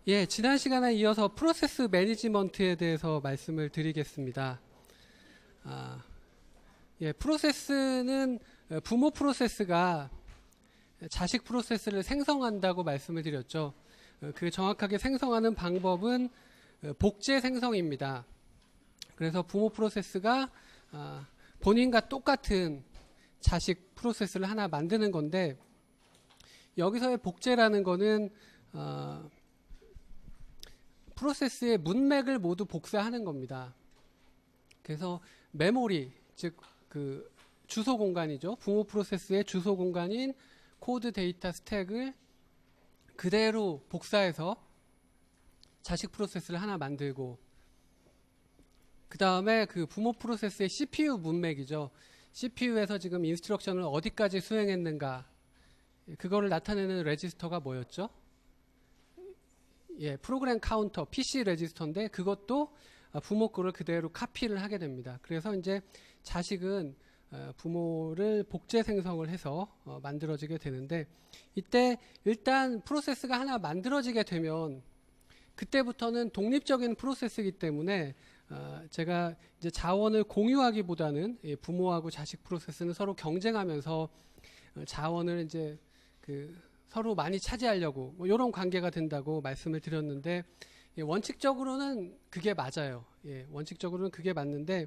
예, 지난 시간에 이어서 프로세스 매니지먼트에 대해서 말씀을 드리겠습니다. 아, 예, 프로세스는 부모 프로세스가 자식 프로세스를 생성한다고 말씀을 드렸죠. 그 정확하게 생성하는 방법은 복제 생성입니다. 그래서 부모 프로세스가 본인과 똑같은 자식 프로세스를 하나 만드는 건데, 여기서의 복제라는 거는 프로세스의 문맥을 모두 복사하는 겁니다. 그래서 메모리, 즉 그 주소 공간이죠. 부모 프로세스의 주소 공간인 코드 데이터 스택을 그대로 복사해서 자식 프로세스를 하나 만들고, 그 다음에 그 부모 프로세스의 CPU 문맥이죠. CPU에서 지금 인스트럭션을 어디까지 수행했는가, 그거를 나타내는 레지스터가 뭐였죠? 예, 프로그램 카운터, PC 레지스터인데 그것도 부모 거를 그대로 카피를 하게 됩니다. 그래서 이제 자식은 부모를 복제 생성을 해서 만들어지게 되는데, 이때 일단 프로세스가 하나 만들어지게 되면 그때부터는 독립적인 프로세스이기 때문에 제가 이제 자원을 공유하기보다는 부모하고 자식 프로세스는 서로 경쟁하면서 자원을 이제 서로 많이 차지하려고 뭐 이런 관계가 된다고 말씀을 드렸는데, 원칙적으로는 그게 맞아요. 예, 원칙적으로는 그게 맞는데,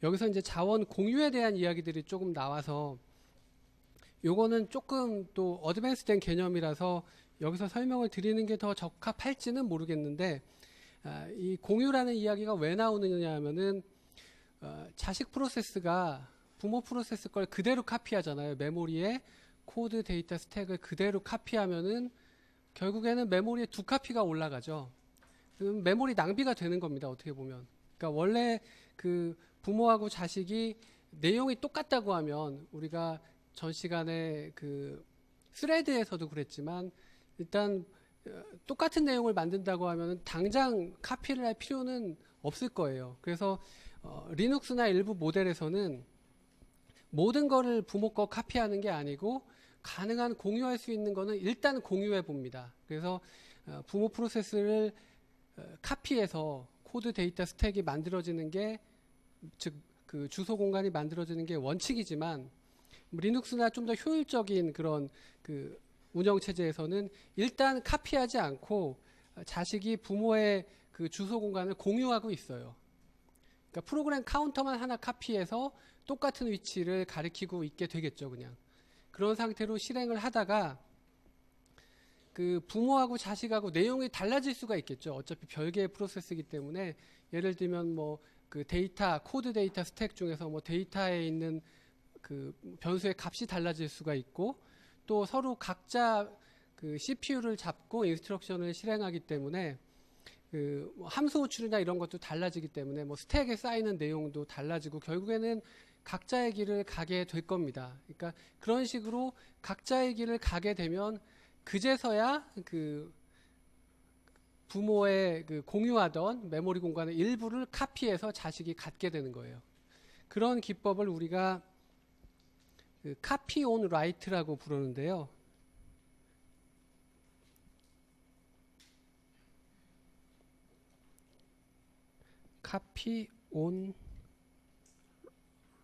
여기서 이제 자원 공유에 대한 이야기들이 조금 나와서 요거는 조금 또 어드밴스된 개념이라서 여기서 설명을 드리는 게 더 적합할지는 모르겠는데, 이 공유라는 이야기가 왜 나오느냐 하면은 자식 프로세스가 부모 프로세스 걸 그대로 카피하잖아요. 메모리에 코드 데이터 스택을 그대로 카피하면은 결국에는 메모리에 두 카피가 올라가죠. 그럼 메모리 낭비가 되는 겁니다. 어떻게 보면. 그러니까 원래 그 부모하고 자식이 내용이 똑같다고 하면, 우리가 전 시간에 그 스레드에서도 그랬지만, 일단 똑같은 내용을 만든다고 하면 당장 카피를 할 필요는 없을 거예요. 그래서 리눅스나 일부 모델에서는 모든 거를 부모 거 카피하는 게 아니고 가능한 공유할 수 있는 거는 일단 공유해 봅니다. 그래서 부모 프로세스를 카피해서 코드 데이터 스택이 만들어지는 게, 즉 그 주소 공간이 만들어지는 게 원칙이지만, 리눅스나 좀 더 효율적인 그런 그 운영 체제에서는 일단 카피하지 않고 자식이 부모의 그 주소 공간을 공유하고 있어요. 그러니까 프로그램 카운터만 하나 카피해서 똑같은 위치를 가리키고 있게 되겠죠, 그냥. 그런 상태로 실행을 하다가 그 부모하고 자식하고 내용이 달라질 수가 있겠죠. 어차피 별개의 프로세스이기 때문에. 예를 들면 뭐 그 데이터, 코드 데이터 스택 중에서 뭐 데이터에 있는 그 변수의 값이 달라질 수가 있고, 또 서로 각자 그 CPU를 잡고 인스트럭션을 실행하기 때문에 그 함수 호출이나 이런 것도 달라지기 때문에 뭐 스택에 쌓이는 내용도 달라지고 결국에는 각자의 길을 가게 될 겁니다. 그러니까 그런 식으로 각자의 길을 가게 되면 그제서야 그 부모의 그 공유하던 메모리 공간의 일부를 카피해서 자식이 갖게 되는 거예요. 그런 기법을 우리가 그 카피 온 라이트라고 부르는데요. 카피 온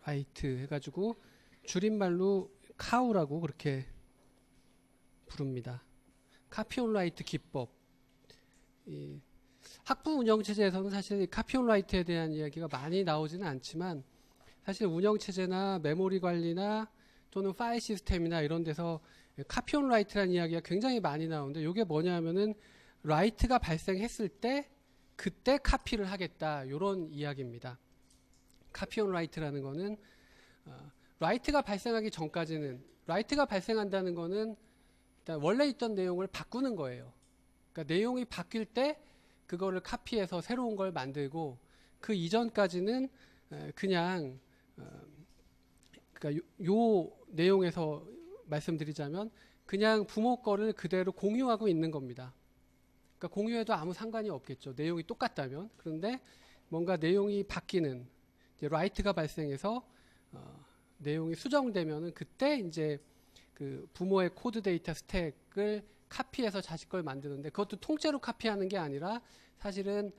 라이트 해가지고 줄임말로 카우라고 그렇게 부릅니다. 카피 온 라이트 기법. 이 학부 운영 체제에서는 사실 카피 온 라이트에 대한 이야기가 많이 나오지는 않지만, 사실 운영 체제나 메모리 관리나 또는 파일 시스템이나 이런 데서 카피 온 라이트라는 이야기가 굉장히 많이 나오는데, 이게 뭐냐면은 라이트가 발생했을 때 그때 카피를 하겠다, 이런 이야기입니다. 카피 온 라이트라는 거는 라이트가 발생하기 전까지는, 라이트가 발생한다는 거는 일단 원래 있던 내용을 바꾸는 거예요. 그러니까 내용이 바뀔 때 그거를 카피해서 새로운 걸 만들고, 그 이전까지는 그냥 그러니까 요 내용에서 말씀드리자면 그냥 부모 거를 그대로 공유하고 있는 겁니다. 그러니까 공유해도 아무 상관이 없겠죠. 내용이 똑같다면. 그런데 뭔가 내용이 바뀌는, 이제 라이트가 발생해서 내용이 수정되면은 그때 이제 그 부모의 코드 데이터 스택을 카피해서 자식 걸 만드는데 그것도 통째로 카피하는 게 아니라 사실은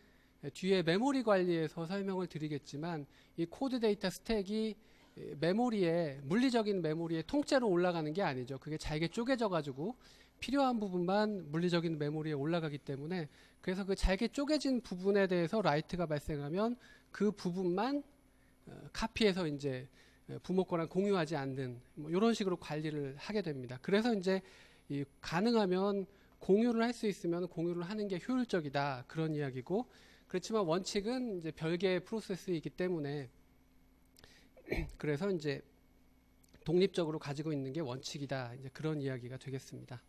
뒤에 메모리 관리에서 설명을 드리겠지만 이 코드 데이터 스택이 메모리에 물리적인 메모리에 통째로 올라가는 게 아니죠. 그게 잘게 쪼개져 가지고 필요한 부분만 물리적인 메모리에 올라가기 때문에 그래서 그 잘게 쪼개진 부분에 대해서 라이트가 발생하면 그 부분만 카피해서 이제 부모 거랑 공유하지 않는 뭐 이런 식으로 관리를 하게 됩니다. 그래서 이제 이 가능하면 공유를 할 수 있으면 공유를 하는 게 효율적이다 그런 이야기고 그렇지만 원칙은 이제 별개의 프로세스이기 때문에 그래서 이제 독립적으로 가지고 있는 게 원칙이다 이제 그런 이야기가 되겠습니다.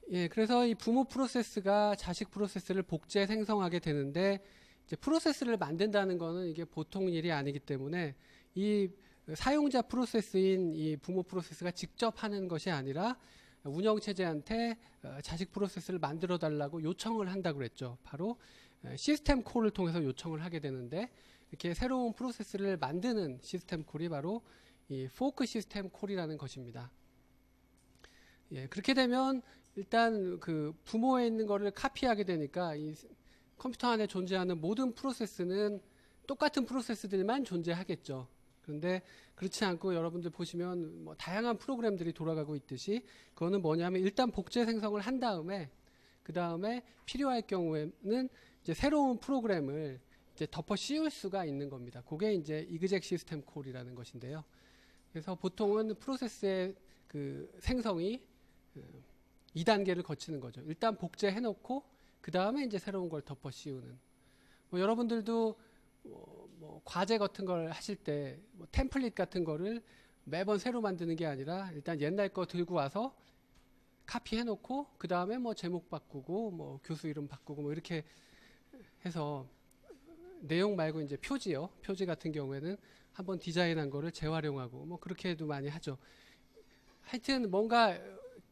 예, 그래서 이 부모 프로세스가 자식 프로세스를 복제 생성하게 되는데 이제 프로세스를 만든다는 거는 이게 보통 일이 아니기 때문에 이 사용자 프로세스인 이 부모 프로세스가 직접 하는 것이 아니라 운영체제한테 자식 프로세스를 만들어 달라고 요청을 한다고 그랬죠. 바로 시스템 콜을 통해서 요청을 하게 되는데 이렇게 새로운 프로세스를 만드는 시스템 콜이 바로 이 포크 시스템 콜이라는 것입니다. 예, 그렇게 되면 일단 그 부모에 있는 거를 카피하게 되니까 이 컴퓨터 안에 존재하는 모든 프로세스는 똑같은 프로세스들만 존재하겠죠. 그런데 그렇지 않고 여러분들 보시면 뭐 다양한 프로그램들이 돌아가고 있듯이 그거는 뭐냐면 일단 복제 생성을 한 다음에 그 다음에 필요할 경우에는 이제 새로운 프로그램을 이제 덮어 씌울 수가 있는 겁니다. 그게 이제 이그젝 시스템 콜이라는 것인데요. 그래서 보통은 프로세스의 그 생성이 2단계를 거치는 거죠. 일단 복제해 놓고 그 다음에 이제 새로운 걸 덮어 씌우는. 뭐 여러분들도 뭐 과제 같은 걸 하실 때 뭐 템플릿 같은 거를 매번 새로 만드는 게 아니라 일단 옛날 거 들고 와서 카피해 놓고 그 다음에 뭐 제목 바꾸고 뭐 교수 이름 바꾸고 뭐 이렇게 해서 내용 말고 이제 표지요. 표지 같은 경우에는 한번 디자인한 거를 재활용하고 뭐 그렇게도 많이 하죠. 하여튼 뭔가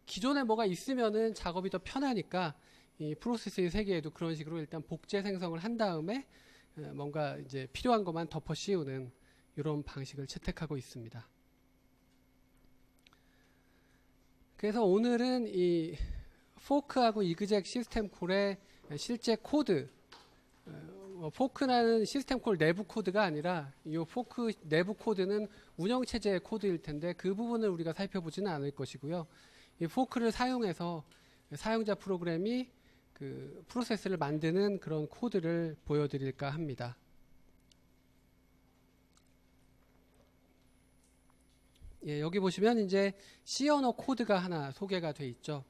기존에 뭐가 있으면은 작업이 더 편하니까 이 프로세스의 세계에도 그런 식으로 일단 복제 생성을 한 다음에 뭔가 이제 필요한 것만 덮어 씌우는 이런 방식을 채택하고 있습니다. 그래서 오늘은 이 포크하고 이그젝 시스템 콜의 실제 코드, 포크라는 시스템 콜 내부 코드가 아니라 이 포크 내부 코드는 운영체제의 코드일 텐데 그 부분을 우리가 살펴보지는 않을 것이고요. 이 포크를 사용해서 사용자 프로그램이 그 프로세스를 만드는 그런 코드를 보여드릴까 합니다. 예, 여기 보시면 이제 C 언어 코드가 하나 소개가 돼 있죠.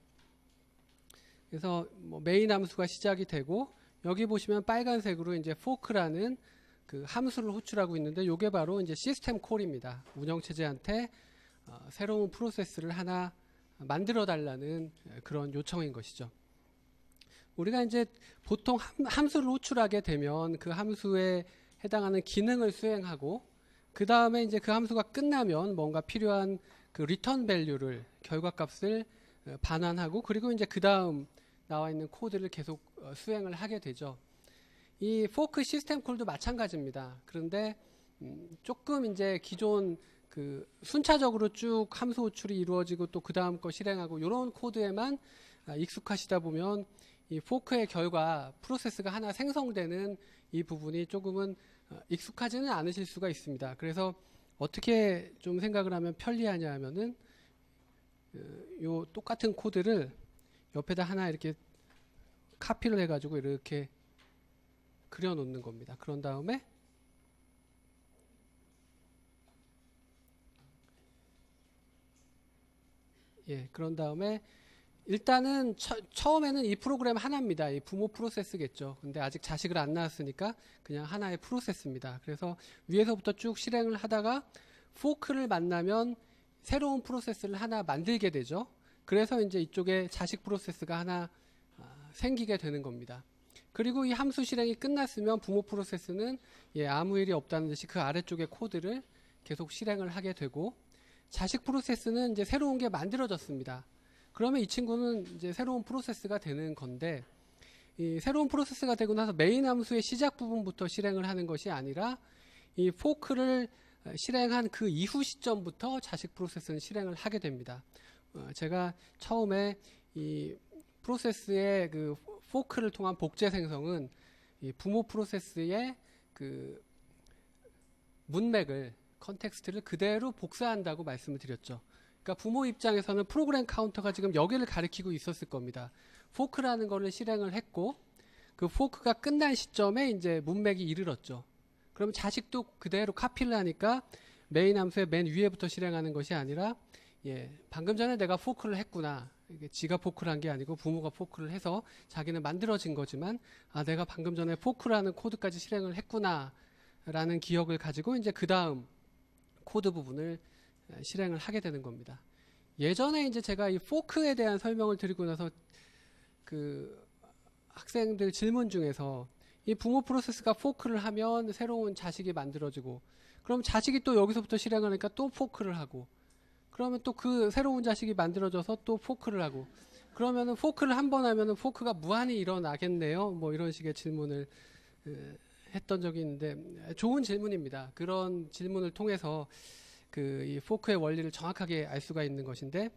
그래서 뭐 메인 함수가 시작이 되고 여기 보시면 빨간색으로 이제 fork라는 그 함수를 호출하고 있는데 이게 바로 이제 시스템 콜입니다. 운영체제한테 새로운 프로세스를 하나 만들어 달라는 그런 요청인 것이죠. 우리가 이제 보통 함수를 호출하게 되면 그 함수에 해당하는 기능을 수행하고 그 다음에 이제 그 함수가 끝나면 뭔가 필요한 그 리턴 밸류를 결과값을 반환하고 그리고 이제 그 다음 나와 있는 코드를 계속 수행을 하게 되죠. 이 포크 시스템 콜도 마찬가지입니다. 그런데 조금 이제 기존 그 순차적으로 쭉 함수 호출이 이루어지고 또 그 다음 거 실행하고 이런 코드에만 익숙하시다 보면 이 포크의 결과 프로세스가 하나 생성되는 이 부분이 조금은 익숙하지는 않으실 수가 있습니다. 그래서 어떻게 좀 생각을 하면 편리하냐 하면은 요 똑같은 코드를 옆에다 하나 이렇게 카피를 해가지고 이렇게 그려 놓는 겁니다. 그런 다음에 그런 다음에 일단은 처음에는 이 프로그램 하나입니다. 이 부모 프로세스겠죠. 근데 아직 자식을 안 낳았으니까 그냥 하나의 프로세스입니다. 그래서 위에서부터 쭉 실행을 하다가 포크를 만나면 새로운 프로세스를 하나 만들게 되죠. 그래서 이제 이쪽에 자식 프로세스가 하나 생기게 되는 겁니다. 그리고 이 함수 실행이 끝났으면 부모 프로세스는 아무 일이 없다는 듯이 그 아래쪽에 코드를 계속 실행을 하게 되고 자식 프로세스는 이제 새로운 게 만들어졌습니다. 그러면 이 친구는 이제 새로운 프로세스가 되는 건데 이 새로운 프로세스가 되고 나서 메인 함수의 시작 부분부터 실행을 하는 것이 아니라 이 포크를 실행한 그 이후 시점부터 자식 프로세스는 실행을 하게 됩니다. 제가 처음에 이 프로세스의 그 포크를 통한 복제 생성은 이 부모 프로세스의 그 문맥을 컨텍스트를 그대로 복사한다고 말씀을 드렸죠. 그러니까 부모 입장에서는 프로그램 카운터가 지금 여기를 가리키고 있었을 겁니다. 포크라는 거를 실행을 했고 그 포크가 끝난 시점에 이제 문맥이 이르렀죠. 그럼 자식도 그대로 카피를 하니까 메인 함수의 맨 위에부터 실행하는 것이 아니라 방금 전에 내가 포크를 했구나. 이게 지가 포크를 한 게 아니고 부모가 포크를 해서 자기는 만들어진 거지만 내가 방금 전에 포크라는 코드까지 실행을 했구나 라는 기억을 가지고 이제 그 다음 코드 부분을 실행을 하게 되는 겁니다. 예전에 이제 제가 이 포크에 대한 설명을 드리고 나서 그 학생들 질문 중에서 이 부모 프로세스가 포크를 하면 새로운 자식이 만들어지고 그럼 자식이 또 여기서부터 실행하니까 또 포크를 하고 그러면 또 그 새로운 자식이 만들어져서 또 포크를 하고 그러면은 포크를 한 번 하면은 포크가 무한히 일어나겠네요. 뭐 이런 식의 질문을 했던 적이 있는데 좋은 질문입니다. 그런 질문을 통해서 그 이 포크의 원리를 정확하게 알 수가 있는 것인데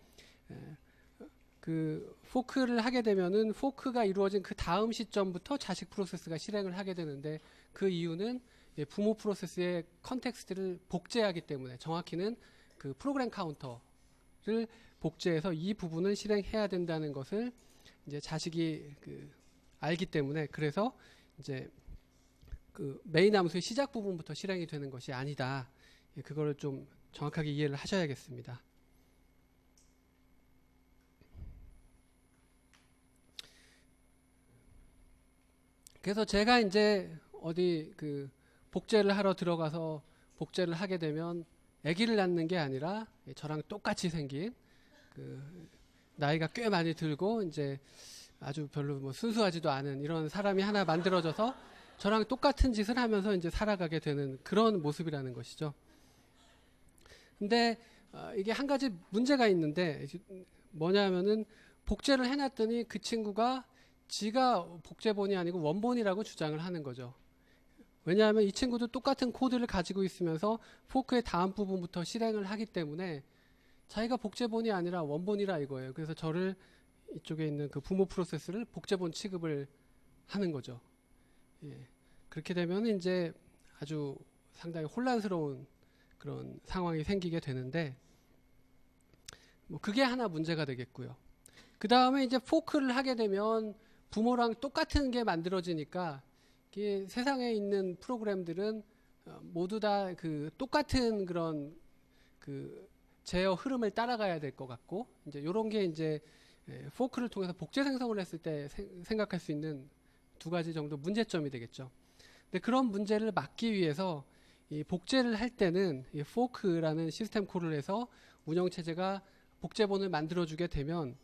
그 포크를 하게 되면은 포크가 이루어진 그 다음 시점부터 자식 프로세스가 실행을 하게 되는데 그 이유는 부모 프로세스의 컨텍스트를 복제하기 때문에 정확히는 그 프로그램 카운터를 복제해서 이 부분을 실행해야 된다는 것을 이제 자식이 그 알기 때문에 그래서 이제 그 메인 함수의 시작 부분부터 실행이 되는 것이 아니다. 그거를 좀 정확하게 이해를 하셔야겠습니다. 그래서 제가 이제 어디 그 복제를 하러 들어가서 복제를 하게 되면 아기를 낳는 게 아니라 저랑 똑같이 생긴 그 나이가 꽤 많이 들고 이제 아주 별로 뭐 순수하지도 않은 이런 사람이 하나 만들어져서 저랑 똑같은 짓을 하면서 이제 살아가게 되는 그런 모습이라는 것이죠. 근데 이게 한 가지 문제가 있는데 뭐냐면은 복제를 해놨더니 그 친구가 지가 복제본이 아니고 원본이라고 주장을 하는 거죠. 왜냐하면 이 친구도 똑같은 코드를 가지고 있으면서 포크의 다음 부분부터 실행을 하기 때문에 자기가 복제본이 아니라 원본이라 이거예요. 그래서 저를 이쪽에 있는 그 부모 프로세스를 복제본 취급을 하는 거죠. 그렇게 되면 이제 아주 상당히 혼란스러운 그런 상황이 생기게 되는데 뭐 그게 하나 문제가 되겠고요. 그 다음에 이제 포크를 하게 되면 부모랑 똑같은 게 만들어지니까 이게 세상에 있는 프로그램들은 모두 다 그 똑같은 그런 그 제어 흐름을 따라가야 될 것 같고 이제 이런 게 이제 포크를 통해서 복제 생성을 했을 때 생각할 수 있는 두 가지 정도 문제점이 되겠죠. 근데 그런 문제를 막기 위해서 이 복제를 할 때는 이 포크라는 시스템 콜을 해서 운영체제가 복제본을 만들어주게 되면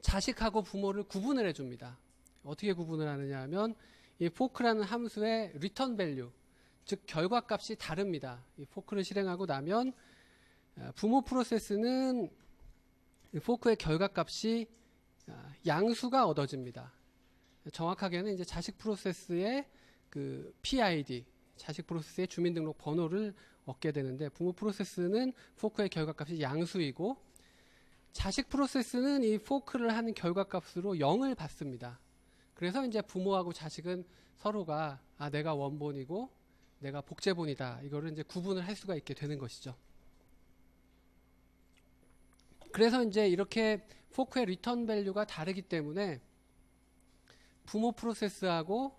자식하고 부모를 구분을 해줍니다. 어떻게 구분을 하느냐 하면 이 포크라는 함수의 return value, 즉 결과값이 다릅니다. 이 포크를 실행하고 나면 부모 프로세스는 포크의 결과값이 양수가 얻어집니다. 정확하게는 이제 자식 프로세스의 그 PID, 자식 프로세스의 주민등록 번호를 얻게 되는데 부모 프로세스는 포크의 결과값이 양수이고 자식 프로세스는 이 포크를 하는 결과값으로 0을 받습니다. 그래서 이제 부모하고 자식은 서로가 내가 원본이고 내가 복제본이다. 이거를 이제 구분을 할 수가 있게 되는 것이죠. 그래서 이제 이렇게 포크의 리턴 밸류가 다르기 때문에 부모 프로세스하고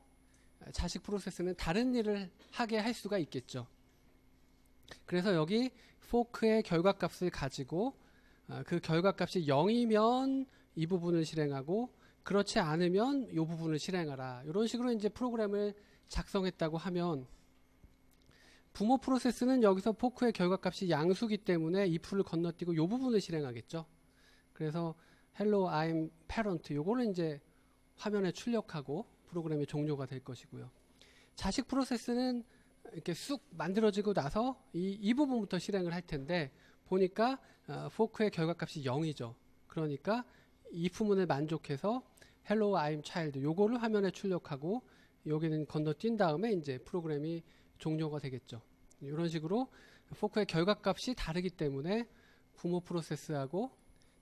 자식 프로세스는 다른 일을 하게 할 수가 있겠죠. 그래서 여기 포크의 결과값을 가지고 그 결과값이 0이면 이 부분을 실행하고 그렇지 않으면 이 부분을 실행하라. 이런 식으로 이제 프로그램을 작성했다고 하면 부모 프로세스는 여기서 포크의 결과값이 양수기 때문에 if를 건너뛰고 이 부분을 실행하겠죠. 그래서 hello I'm parent 요거를 이제 화면에 출력하고 프로그램이 종료가 될 것이고요. 자식 프로세스는 이렇게 쑥 만들어지고 나서 이 부분부터 실행을 할 텐데 보니까 포크의 결과값이 0이죠. 그러니까 if문을 만족해서 hello I'm child 요거를 화면에 출력하고 여기는 건너뛴 다음에 이제 프로그램이 종료가 되겠죠. 이런 식으로 포크의 결과값이 다르기 때문에 부모 프로세스하고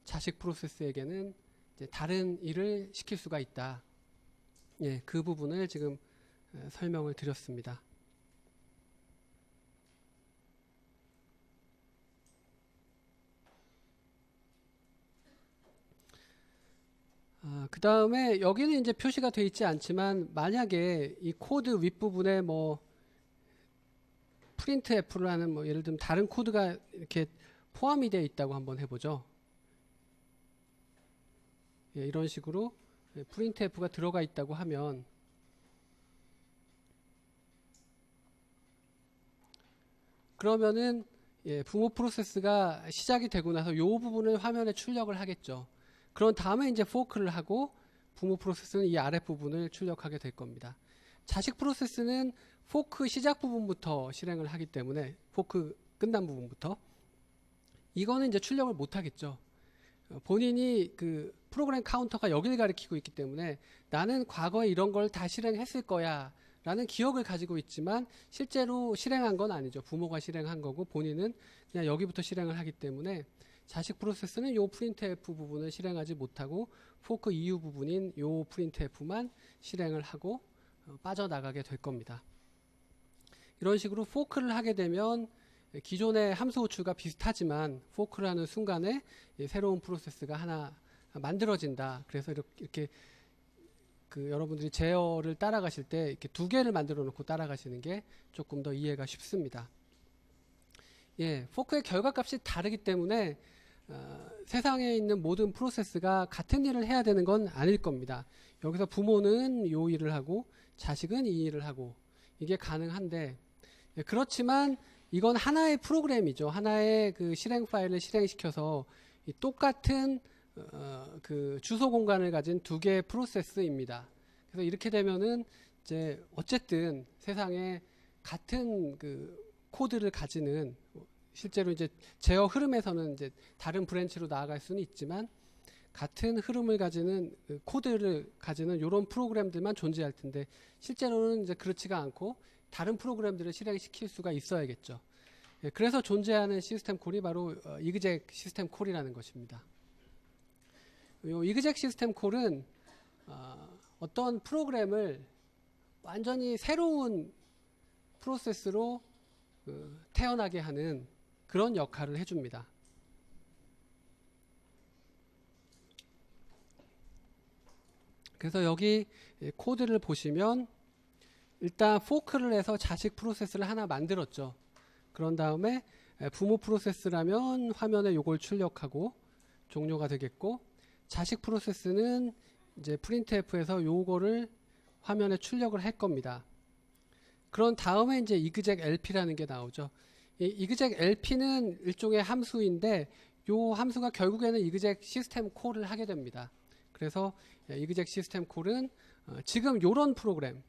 자식 프로세스에게는 이제 다른 일을 시킬 수가 있다. 예, 그 부분을 지금 설명을 드렸습니다. 그 다음에 여기는 이제 표시가 되어 있지 않지만 만약에 이 코드 윗부분에 뭐 printf라는 뭐 예를 들면 다른 코드가 이렇게 포함이 되어 있다고 한번 해보죠. 예, 이런 식으로 printf가 들어가 있다고 하면 그러면은 예, 부모 프로세스가 시작이 되고 나서 이 부분을 화면에 출력을 하겠죠. 그런 다음에 이제 포크를 하고 부모 프로세스는 이 아랫부분을 출력하게 될 겁니다. 자식 프로세스는 포크 시작 부분부터 실행을 하기 때문에 포크 끝난 부분부터 이거는 이제 출력을 못 하겠죠. 본인이 그 프로그램 카운터가 여기를 가리키고 있기 때문에 나는 과거에 이런 걸 다 실행했을 거야 라는 기억을 가지고 있지만 실제로 실행한 건 아니죠. 부모가 실행한 거고 본인은 그냥 여기부터 실행을 하기 때문에 자식 프로세스는 요 printf 부분을 실행하지 못하고 포크 이후 부분인 요 printf만 실행을 하고 빠져나가게 될 겁니다. 이런 식으로 포크를 하게 되면 기존의 함수 호출과 비슷하지만 포크를 하는 순간에 새로운 프로세스가 하나 만들어진다. 그래서 이렇게 그 여러분들이 제어를 따라가실 때 이렇게 두 개를 만들어 놓고 따라가시는 게 조금 더 이해가 쉽습니다. 예, 포크의 결과값이 다르기 때문에 세상에 있는 모든 프로세스가 같은 일을 해야 되는 건 아닐 겁니다. 여기서 부모는 요 일을 하고 자식은 이 일을 하고 이게 가능한데 예, 그렇지만 이건 하나의 프로그램이죠. 하나의 그 실행 파일을 실행시켜서 이 똑같은 그 주소 공간을 가진 두 개의 프로세스입니다. 그래서 이렇게 되면은 이제 어쨌든 세상에 같은 그 코드를 가지는 실제로 이제 제어 흐름에서는 이제 다른 브랜치로 나아갈 수는 있지만 같은 흐름을 가지는 그 코드를 가지는 이런 프로그램들만 존재할 텐데 실제로는 이제 그렇지가 않고 다른 프로그램들을 실행시킬 수가 있어야겠죠. 예, 그래서 존재하는 시스템 콜이 바로 이그젝 시스템 콜이라는 것입니다. 이 이그젝 시스템 콜은 어떤 프로그램을 완전히 새로운 프로세스로 태어나게 하는 그런 역할을 해줍니다. 그래서 여기 코드를 보시면 일단 포크를 해서 자식 프로세스를 하나 만들었죠. 그런 다음에 부모 프로세스라면 화면에 이걸 출력하고 종료가 되겠고 자식 프로세스는 이제 printf에서 요거를 화면에 출력을 할 겁니다. 그런 다음에 이제 exec lp라는 게 나오죠. 이 exec lp는 일종의 함수인데 요 함수가 결국에는 exec 시스템 콜을 하게 됩니다. 그래서 exec 시스템 콜은 지금 요런 프로그램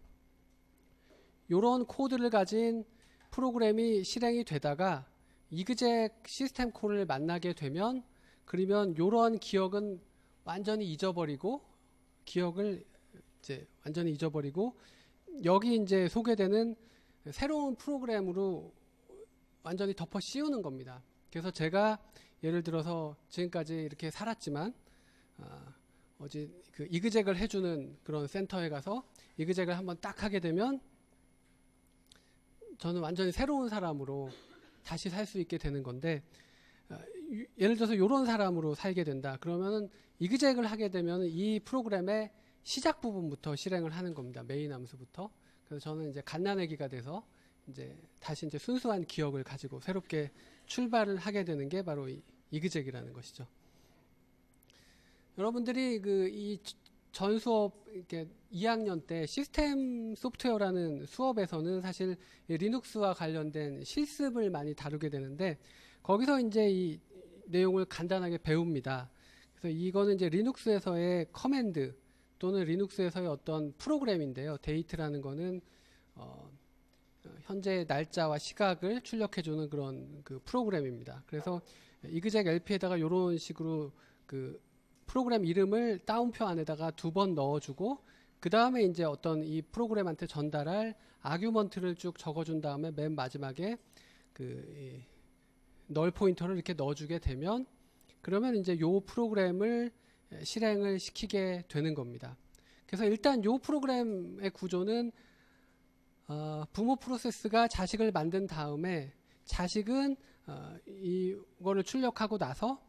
요런 코드를 가진 프로그램이 실행이 되다가 exec 시스템 콜을 만나게 되면 그러면 요런 기억은 완전히 잊어버리고 기억을 이제 완전히 잊어버리고 여기 이제 소개되는 새로운 프로그램으로 완전히 덮어 씌우는 겁니다. 그래서 제가 예를 들어서 지금까지 이렇게 살았지만 어제 그 이그젝을 해주는 그런 센터에 가서 이그젝을 한번 딱 하게 되면 저는 완전히 새로운 사람으로 다시 살 수 있게 되는 건데 예를 들어서 이런 사람으로 살게 된다. 그러면은 이그젝을 하게 되면 이 프로그램의 시작 부분부터 실행을 하는 겁니다. 메인 함수부터. 그래서 저는 이제 갓난아기가 돼서 이제 다시 이제 순수한 기억을 가지고 새롭게 출발을 하게 되는 게 바로 이그젝이라는 것이죠. 여러분들이 그 이 전 수업 이렇게 2학년 때 시스템 소프트웨어라는 수업에서는 사실 리눅스와 관련된 실습을 많이 다루게 되는데 거기서 이제 이 내용을 간단하게 배웁니다. 그래서 이거는 이제 리눅스에서의 커맨드 또는 리눅스에서의 어떤 프로그램인데요. 데이트라는 거는 현재 날짜와 시각을 출력해주는 그런 그 프로그램입니다. 그래서 exec lp에다가 이런 식으로 그 프로그램 이름을 따옴표 안에다가 2번 넣어주고 그 다음에 이제 어떤 이 프로그램한테 전달할 아규먼트를 쭉 적어준 다음에 맨 마지막에 그 널 포인터를 이렇게 넣어주게 되면 그러면 이제 요 프로그램을 실행을 시키게 되는 겁니다. 그래서 일단 요 프로그램의 구조는 부모 프로세스가 자식을 만든 다음에 자식은 이거를 출력하고 나서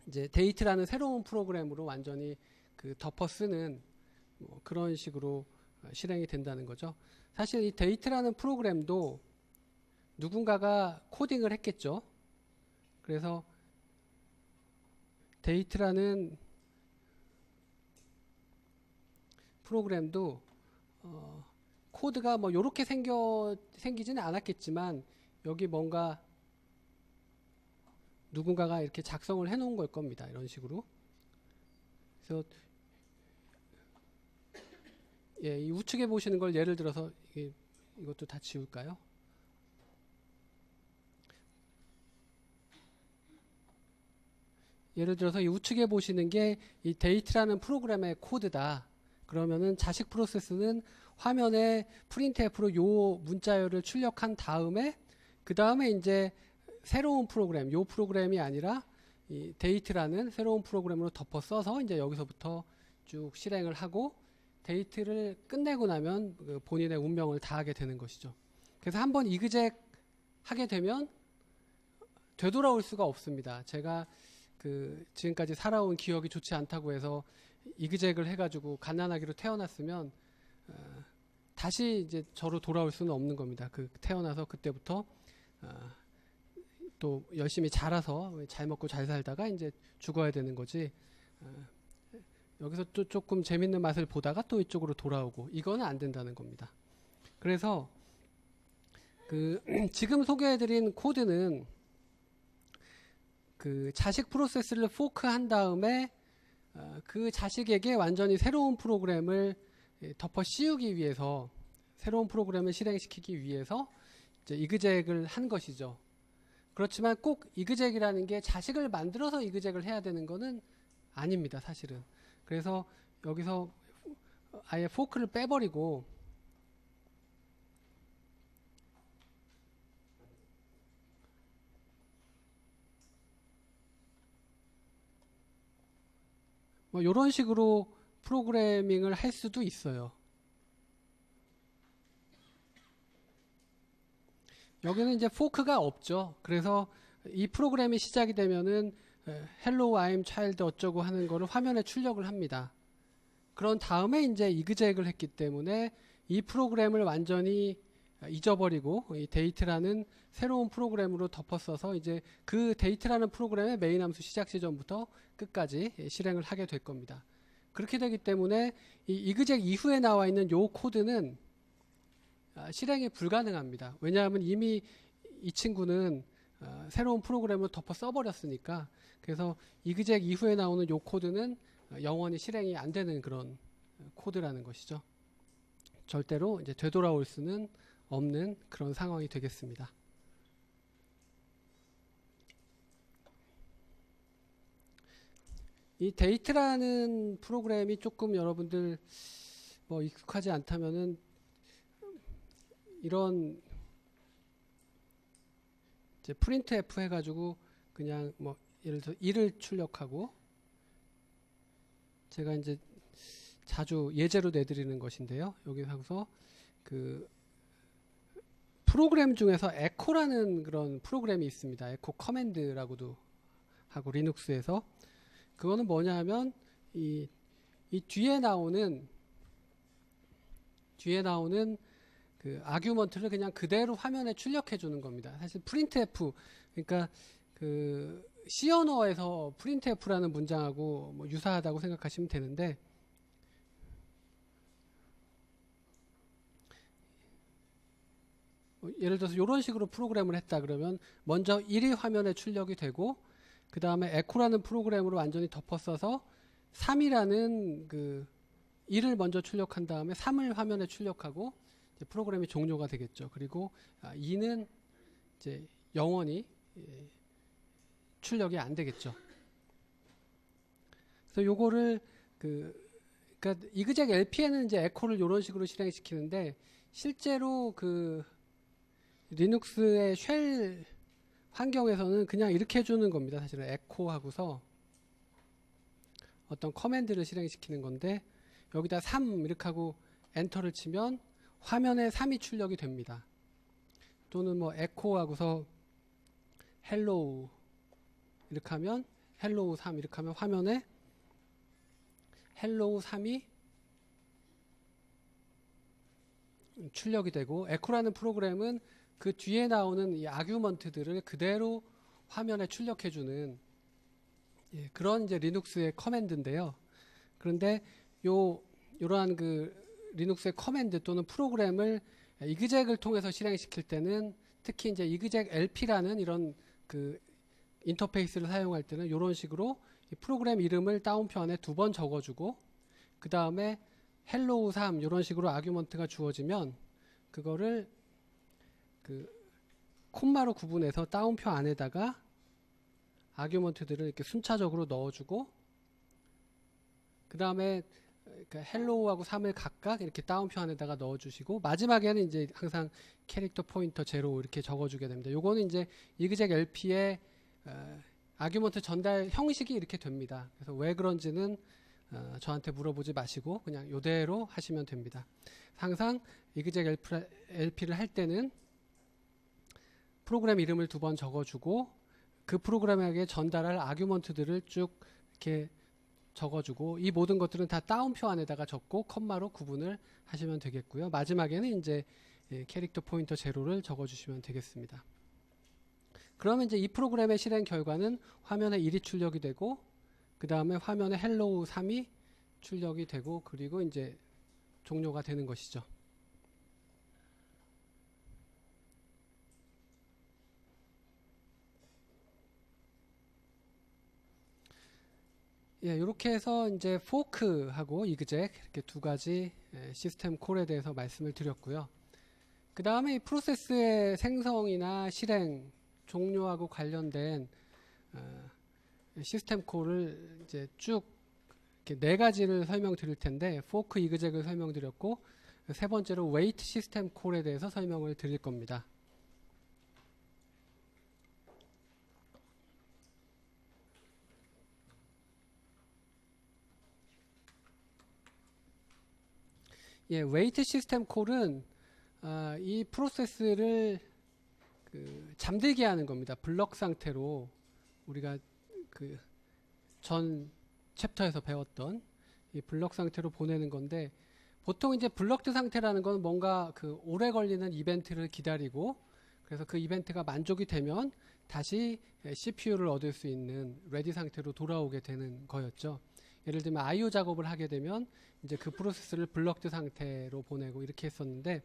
이제 데이트라는 새로운 프로그램으로 완전히 그 덮어 쓰는 뭐 그런 식으로 실행이 된다는 거죠. 사실 이 데이트라는 프로그램도 누군가가 코딩을 했겠죠. 그래서 데이트라는 프로그램도 코드가 뭐 이렇게 생기지는 않았겠지만 여기 뭔가 누군가가 이렇게 작성을 해 놓은 걸 겁니다. 이런 식으로. 그래서 예, 이 우측에 보시는 걸 예를 들어서 이것도 다 지울까요? 예를 들어서 이 우측에 보시는 게 이 데이트라는 프로그램의 코드다. 그러면은 자식 프로세스는 화면에 printf로 요 문자열을 출력한 다음에 그 다음에 이제 새로운 프로그램, 요 프로그램이 아니라 이 데이트라는 새로운 프로그램으로 덮어 써서 이제 여기서부터 쭉 실행을 하고 데이트를 끝내고 나면 그 본인의 운명을 다하게 되는 것이죠. 그래서 한번 이그젝 하게 되면 되돌아올 수가 없습니다. 제가 그 지금까지 살아온 기억이 좋지 않다고 해서 이그젝을 해가지고 가난하기로 태어났으면 다시 이제 저로 돌아올 수는 없는 겁니다. 그 태어나서 그때부터 또 열심히 자라서 잘 먹고 잘 살다가 이제 죽어야 되는 거지. 여기서 또 조금 재밌는 맛을 보다가 또 이쪽으로 돌아오고 이거는 안 된다는 겁니다. 그래서 그 지금 소개해드린 코드는 그 자식 프로세스를 포크한 다음에 그 자식에게 완전히 새로운 프로그램을 덮어 씌우기 위해서 새로운 프로그램을 실행시키기 위해서 이제 이그젝을 한 것이죠. 그렇지만 꼭 이그젝이라는 게 자식을 만들어서 이그젝을 해야 되는 거는 아닙니다, 사실은. 그래서 여기서 아예 포크를 빼버리고 뭐 이런 식으로 프로그래밍을 할 수도 있어요. 여기는 이제 포크가 없죠. 그래서 이 프로그램이 시작이 되면은 Hello, I'm child 어쩌고 하는 거를 화면에 출력을 합니다. 그런 다음에 이제 이그젝을 했기 때문에 이 프로그램을 완전히 잊어버리고 이 데이트라는 새로운 프로그램으로 덮어 써서 이제 그 데이트라는 프로그램의 메인 함수 시작 시점부터 끝까지 실행을 하게 될 겁니다. 그렇게 되기 때문에 이 이그젝 이후에 나와 있는 요 코드는 실행이 불가능합니다. 왜냐하면 이미 이 친구는 새로운 프로그램을 덮어 써버렸으니까. 그래서 이그젝 이후에 나오는 요 코드는 영원히 실행이 안 되는 그런 코드라는 것이죠. 절대로 이제 되돌아올 수는 없는 그런 상황이 되겠습니다. 이 데이트라는 프로그램이 조금 여러분들 뭐 익숙하지 않다면은 이런 이제 printf 해가지고 그냥 뭐 예를 들어 1을 출력하고 제가 이제 자주 예제로 내드리는 것인데요. 여기서 그 프로그램 중에서 에코라는 그런 프로그램이 있습니다. 에코 커맨드라고도 하고 리눅스에서 그거는 뭐냐 하면 이 뒤에 나오는 그 아규먼트를 그냥 그대로 화면에 출력해 주는 겁니다. 사실 printf 그러니까 그 C 언어에서 printf라는 문장하고 뭐 유사하다고 생각하시면 되는데 예를 들어서 이런 식으로 프로그램을 했다 그러면 먼저 1이 화면에 출력이 되고 그 다음에 에코라는 프로그램으로 완전히 덮어 써서 3이라는 그 1을 먼저 출력한 다음에 3을 화면에 출력하고 이제 프로그램이 종료가 되겠죠. 그리고 2는 이제 영원히 출력이 안 되겠죠. 그래서 요거를 그러니까 이그젝 LP에는 이제 에코를 이런 식으로 실행시키는데 실제로 그 리눅스의 쉘 환경에서는 그냥 이렇게 해주는 겁니다. 사실은 에코 하고서 어떤 커맨드를 실행시키는 건데 여기다 3 이렇게 하고 엔터를 치면 화면에 3이 출력이 됩니다. 또는 뭐 에코 하고서 헬로우 이렇게 하면 헬로우 3 이렇게 하면 화면에 헬로우 3이 출력이 되고, 에코라는 프로그램은 그 뒤에 나오는 이 아규먼트들을 그대로 화면에 출력해주는 그런 이제 리눅스의 커맨드인데요. 그런데 이러한 그 리눅스의 커맨드 또는 프로그램을 이그젝을 통해서 실행시킬 때는, 특히 이제 이그젝 LP라는 이런 그 인터페이스를 사용할 때는 이런 식으로 이 프로그램 이름을 다운표 안에 2번 적어주고, 그 다음에 헬로우 3 이런 식으로 아규먼트가 주어지면 그거를 그 콤마로 구분해서 다운표 안에다가 아규먼트들을 이렇게 순차적으로 넣어주고, 그 다음에 헬로우하고 3을 각각 이렇게 다운표 안에다가 넣어주시고, 마지막에는 이제 항상 캐릭터 포인터 0 이렇게 적어주게 됩니다. 요거는 이제 이그젝 LP의 아규먼트 전달 형식이 이렇게 됩니다. 그래서 왜 그런지는 저한테 물어보지 마시고 그냥 이대로 하시면 됩니다. 항상 이그젝 LP를 할 때는 프로그램 이름을 2번 적어주고, 그 프로그램에게 전달할 아규먼트들을 쭉 이렇게 적어주고, 이 모든 것들은 다 다운표 안에다가 적고 컴마로 구분을 하시면 되겠고요. 마지막에는 이제 캐릭터 포인터 0를 적어주시면 되겠습니다. 그러면 이제 이 프로그램의 실행 결과는 화면에 1이 출력이 되고, 그 다음에 화면에 헬로우 3이 출력이 되고, 그리고 이제 종료가 되는 것이죠. 예, 이렇게 해서 이제 포크하고 이그젝 이렇게 2가지 시스템 콜에 대해서 말씀을 드렸고요. 그 다음에 이 프로세스의 생성이나 실행, 종료하고 관련된 시스템 콜을 이제 쭉 이렇게 4가지를 설명드릴 텐데, 포크, 이그젝을 설명드렸고, 세 번째로 웨이트 시스템 콜에 대해서 설명을 드릴 겁니다. 예, 웨이트 시스템 콜은 이 프로세스를 잠들게 하는 겁니다. 블럭 상태로 우리가 그 전 챕터에서 배웠던 이 블럭 상태로 보내는 건데, 보통 이제 블럭드 상태라는 건 뭔가 그 오래 걸리는 이벤트를 기다리고, 그래서 그 이벤트가 만족이 되면 다시 CPU를 얻을 수 있는 레디 상태로 돌아오게 되는 거였죠. 예를 들면 IO 작업을 하게 되면 이제 그 프로세스를 블럭드 상태로 보내고 이렇게 했었는데,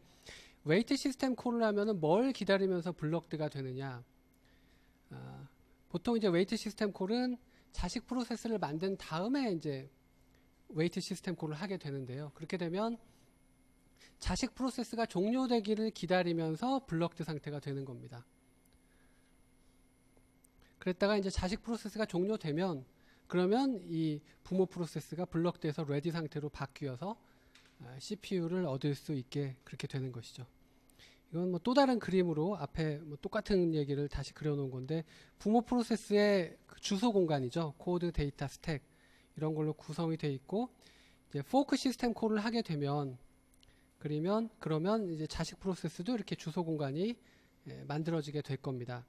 웨이트 시스템 콜을 하면은 뭘 기다리면서 블럭드가 되느냐? 보통 이제 웨이트 시스템 콜은 자식 프로세스를 만든 다음에 이제 웨이트 시스템 콜을 하게 되는데요. 그렇게 되면 자식 프로세스가 종료되기를 기다리면서 블럭드 상태가 되는 겁니다. 그랬다가 이제 자식 프로세스가 종료되면, 그러면 이 부모 프로세스가 블럭드에서 레디 상태로 바뀌어서 CPU를 얻을 수 있게 그렇게 되는 것이죠. 이건 뭐 또 다른 그림으로 앞에 뭐 똑같은 얘기를 다시 그려놓은 건데, 부모 프로세스의 그 주소 공간이죠. 코드, 데이터, 스택 이런 걸로 구성이 돼 있고, 이제 포크 시스템 콜을 하게 되면 그러면 이제 자식 프로세스도 이렇게 주소 공간이 만들어지게 될 겁니다.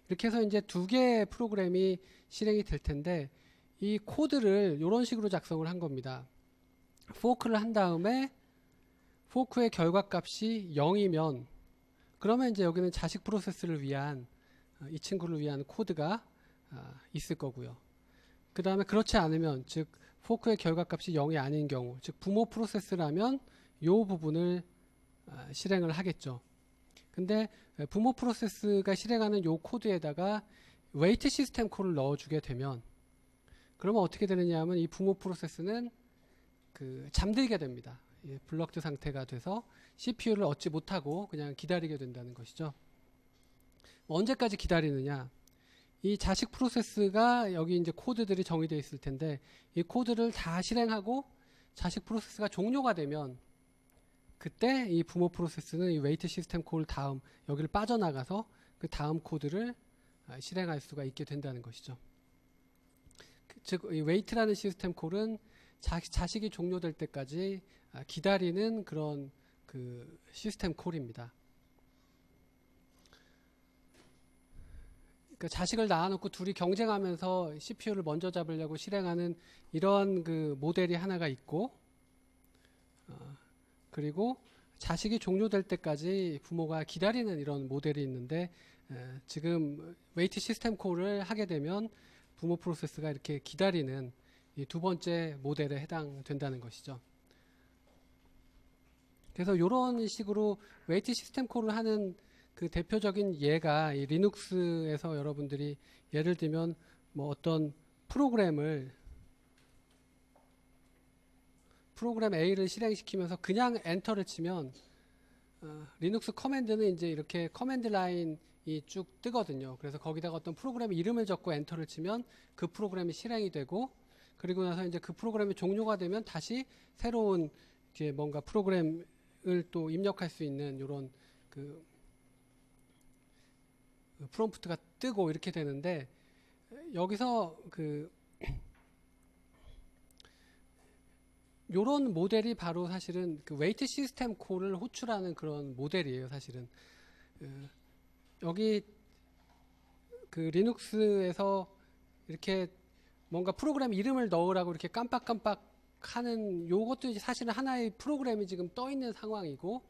이렇게 해서 이제 2개의 프로그램이 실행이 될 텐데, 이 코드를 이런 식으로 작성을 한 겁니다. 포크를 한 다음에 포크의 결과값이 0이면 그러면 이제 여기는 자식 프로세스를 위한 이 친구를 위한 코드가 있을 거고요. 그 다음에 그렇지 않으면, 즉 포크의 결과값이 0이 아닌 경우, 즉 부모 프로세스라면 이 부분을 실행을 하겠죠. 근데 부모 프로세스가 실행하는 이 코드에다가 웨이트 시스템 콜을 넣어주게 되면, 그러면 어떻게 되느냐 하면 이 부모 프로세스는 잠들게 됩니다. 블럭드 상태가 돼서 CPU를 얻지 못하고 그냥 기다리게 된다는 것이죠. 언제까지 기다리느냐? 이 자식 프로세스가 여기 이제 코드들이 정의되어 있을 텐데, 이 코드를 다 실행하고 자식 프로세스가 종료가 되면, 그때 이 부모 프로세스는 이 웨이트 시스템 콜 다음 여기를 빠져나가서 그 다음 코드를 실행할 수가 있게 된다는 것이죠. 즉, 이 wait라는 시스템 콜은 자식이 종료될 때까지 기다리는 그런 그 시스템 콜입니다. 그러니까 자식을 낳아놓고 둘이 경쟁하면서 CPU를 먼저 잡으려고 실행하는 이런 그 모델이 하나가 있고, 그리고 자식이 종료될 때까지 부모가 기다리는 이런 모델이 있는데, 지금 웨이트 시스템 콜을 하게 되면 부모 프로세스가 이렇게 기다리는 이 두 번째 모델에 해당된다는 것이죠. 그래서 이런 식으로 웨이트 시스템 콜을 하는 그 대표적인 예가 이 리눅스에서 여러분들이 예를 들면 뭐 어떤 프로그램 A를 실행시키면서 그냥 엔터를 치면 리눅스 커맨드는 이제 이렇게 커맨드 라인이 쭉 뜨거든요. 그래서 거기다가 어떤 프로그램 이름을 적고 엔터를 치면 그 프로그램이 실행이 되고, 그리고 나서 이제 그 프로그램이 종료가 되면 다시 새로운 이제 뭔가 프로그램을 또 입력할 수 있는 이런 그 프롬프트가 뜨고 이렇게 되는데, 여기서 그 요런 모델이 바로 사실은 그 웨이트 시스템 콜을 호출하는 그런 모델이에요, 사실은. 여기 그 리눅스에서 이렇게 뭔가 프로그램 이름을 넣으라고 이렇게 깜빡깜빡 하는 요것도 이제 사실은 하나의 프로그램이 지금 떠 있는 상황이고,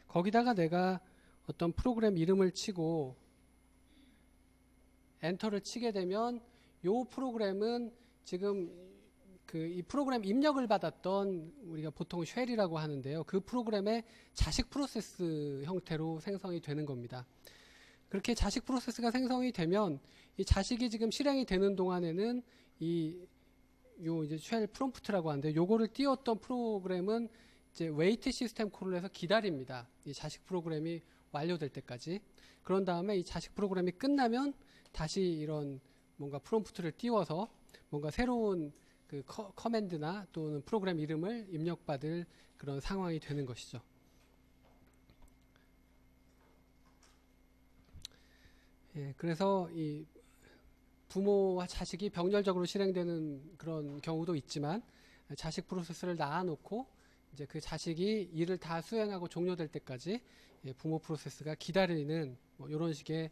거기다가 내가 어떤 프로그램 이름을 치고 엔터를 치게 되면 요 프로그램은 지금 그 이 프로그램 입력을 받았던 우리가 보통 쉘이라고 하는데요. 그 프로그램의 자식 프로세스 형태로 생성이 되는 겁니다. 그렇게 자식 프로세스가 생성이 되면 이 자식이 지금 실행이 되는 동안에는 요 이제 쉘 프롬프트라고 하는데, 요거를 띄웠던 프로그램은 이제 웨이트 시스템 콜을 해서 기다립니다. 이 자식 프로그램이 완료될 때까지. 그런 다음에 이 자식 프로그램이 끝나면 다시 이런 뭔가 프롬프트를 띄워서 뭔가 새로운 그 커맨드나 또는 프로그램 이름을 입력받을 그런 상황이 되는 것이죠. 예, 그래서 이 부모와 자식이 병렬적으로 실행되는 그런 경우도 있지만, 자식 프로세스를 낳아놓고 이제 그 자식이 일을 다 수행하고 종료될 때까지 부모 프로세스가 기다리는 뭐 이런 식의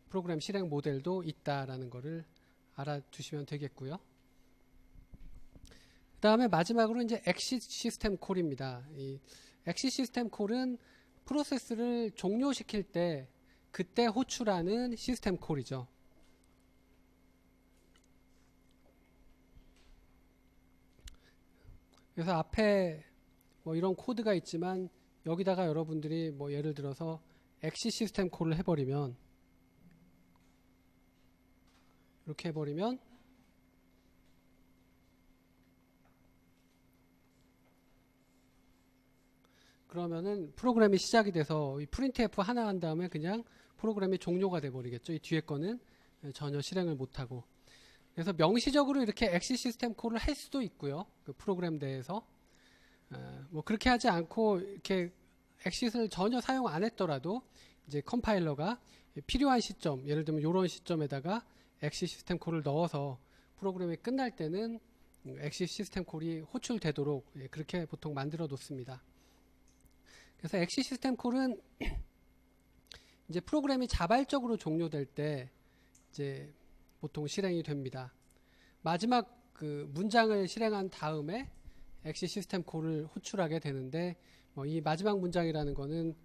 프로그램 실행 모델도 있다라는 것을 알아두시면 되겠고요. 그 다음에 마지막으로 이제 엑시트 시스템 콜입니다. 이 엑시트 시스템 콜은 프로세스를 종료시킬 때 그때 호출하는 시스템 콜이죠. 그래서 앞에 뭐 이런 코드가 있지만 여기다가 여러분들이 뭐 예를 들어서 엑시트 시스템 콜을 해버리면, 이렇게 해버리면 그러면은 프로그램이 시작이 돼서 이 프린트F 하나 한 다음에 그냥 프로그램이 종료가 돼 버리겠죠. 이 뒤에 거는 전혀 실행을 못하고. 그래서 명시적으로 이렇게 엑시트 시스템 콜을 할 수도 있고요. 그 프로그램 내에서 뭐 그렇게 하지 않고 이렇게 엑시트를 전혀 사용 안 했더라도 이제 컴파일러가 필요한 시점, 예를 들면 이런 시점에다가 엑시트 시스템 콜을 넣어서 프로그램이 끝날 때는 엑시트 시스템 콜이 호출되도록 그렇게 보통 만들어 놓습니다. 그래서 엑시트 시스템 콜은 이제 프로그램이 자발적으로 종료될 때 이제 보통 실행이 됩니다. 마지막 그 문장을 실행한 다음에 엑시트 시스템 콜을 호출하게 되는데, 이 마지막 문장이라는 거는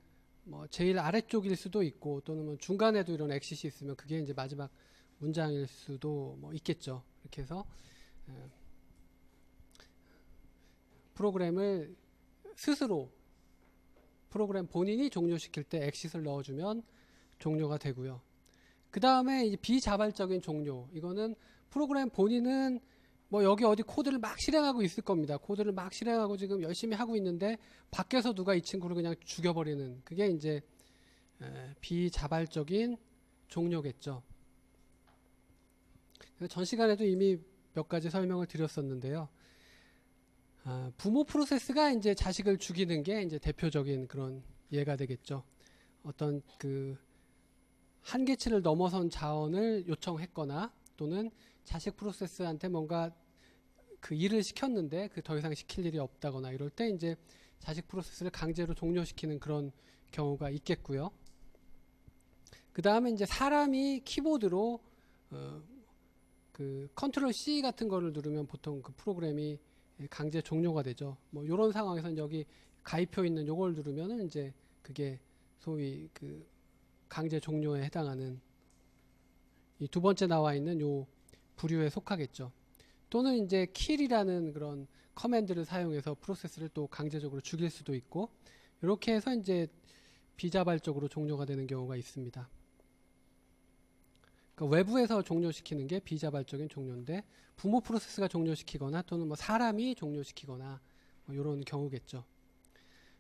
뭐 제일 아래쪽일 수도 있고, 또는 뭐 중간에도 이런 엑시트 있으면 그게 이제 마지막 문장일 수도 뭐 있겠죠. 이렇게 해서 프로그램을 스스로 프로그램 본인이 종료시킬 때 엑시트를 넣어주면 종료가 되고요. 그 다음에 이제 비자발적인 종료, 이거는 프로그램 본인은 뭐 여기 어디 코드를 막 실행하고 있을 겁니다. 코드를 막 실행하고 지금 열심히 하고 있는데 밖에서 누가 이 친구를 그냥 죽여버리는, 그게 이제 비자발적인 종료겠죠. 전 시간에도 이미 몇 가지 설명을 드렸었는데요. 부모 프로세스가 이제 자식을 죽이는 게 이제 대표적인 그런 예가 되겠죠. 어떤 그 한계치를 넘어선 자원을 요청했거나 또는 자식 프로세스한테 뭔가 그 일을 시켰는데 그 더 이상 시킬 일이 없다거나 이럴 때 이제 자식 프로세스를 강제로 종료시키는 그런 경우가 있겠고요. 그 다음에 이제 사람이 키보드로 그 컨트롤 C 같은 거를 누르면 보통 그 프로그램이 강제 종료가 되죠. 뭐 이런 상황에서는 여기 가입표 있는 요걸 누르면은 이제 그게 소위 그 강제 종료에 해당하는 이 두 번째 나와 있는 요 부류에 속하겠죠. 또는 이제 kill이라는 그런 커맨드를 사용해서 프로세스를 또 강제적으로 죽일 수도 있고, 이렇게 해서 이제 비자발적으로 종료가 되는 경우가 있습니다. 그러니까 외부에서 종료시키는 게 비자발적인 종료인데, 부모 프로세스가 종료시키거나 또는 뭐 사람이 종료시키거나 뭐 이런 경우겠죠.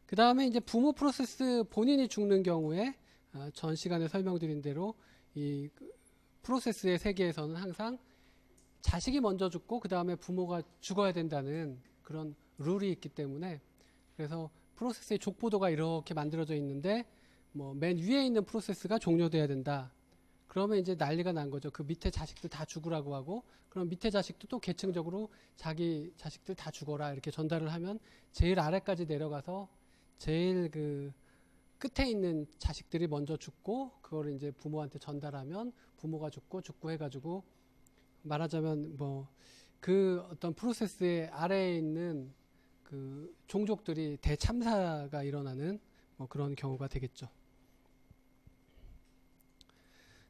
그 다음에 이제 부모 프로세스 본인이 죽는 경우에 전 시간에 설명드린 대로 이 프로세스의 세계에서는 항상 자식이 먼저 죽고 그 다음에 부모가 죽어야 된다는 그런 룰이 있기 때문에, 그래서 프로세스의 족보도가 이렇게 만들어져 있는데 뭐 맨 위에 있는 프로세스가 종료돼야 된다. 그러면 이제 난리가 난 거죠. 그 밑에 자식들 다 죽으라고 하고, 그럼 밑에 자식도 또 계층적으로 자기 자식들 다 죽어라 이렇게 전달을 하면 제일 아래까지 내려가서 제일 그 끝에 있는 자식들이 먼저 죽고, 그거를 이제 부모한테 전달하면 부모가 죽고 해가지고, 말하자면 뭐 그 어떤 프로세스의 아래에 있는 그 종족들이 대참사가 일어나는 뭐 그런 경우가 되겠죠.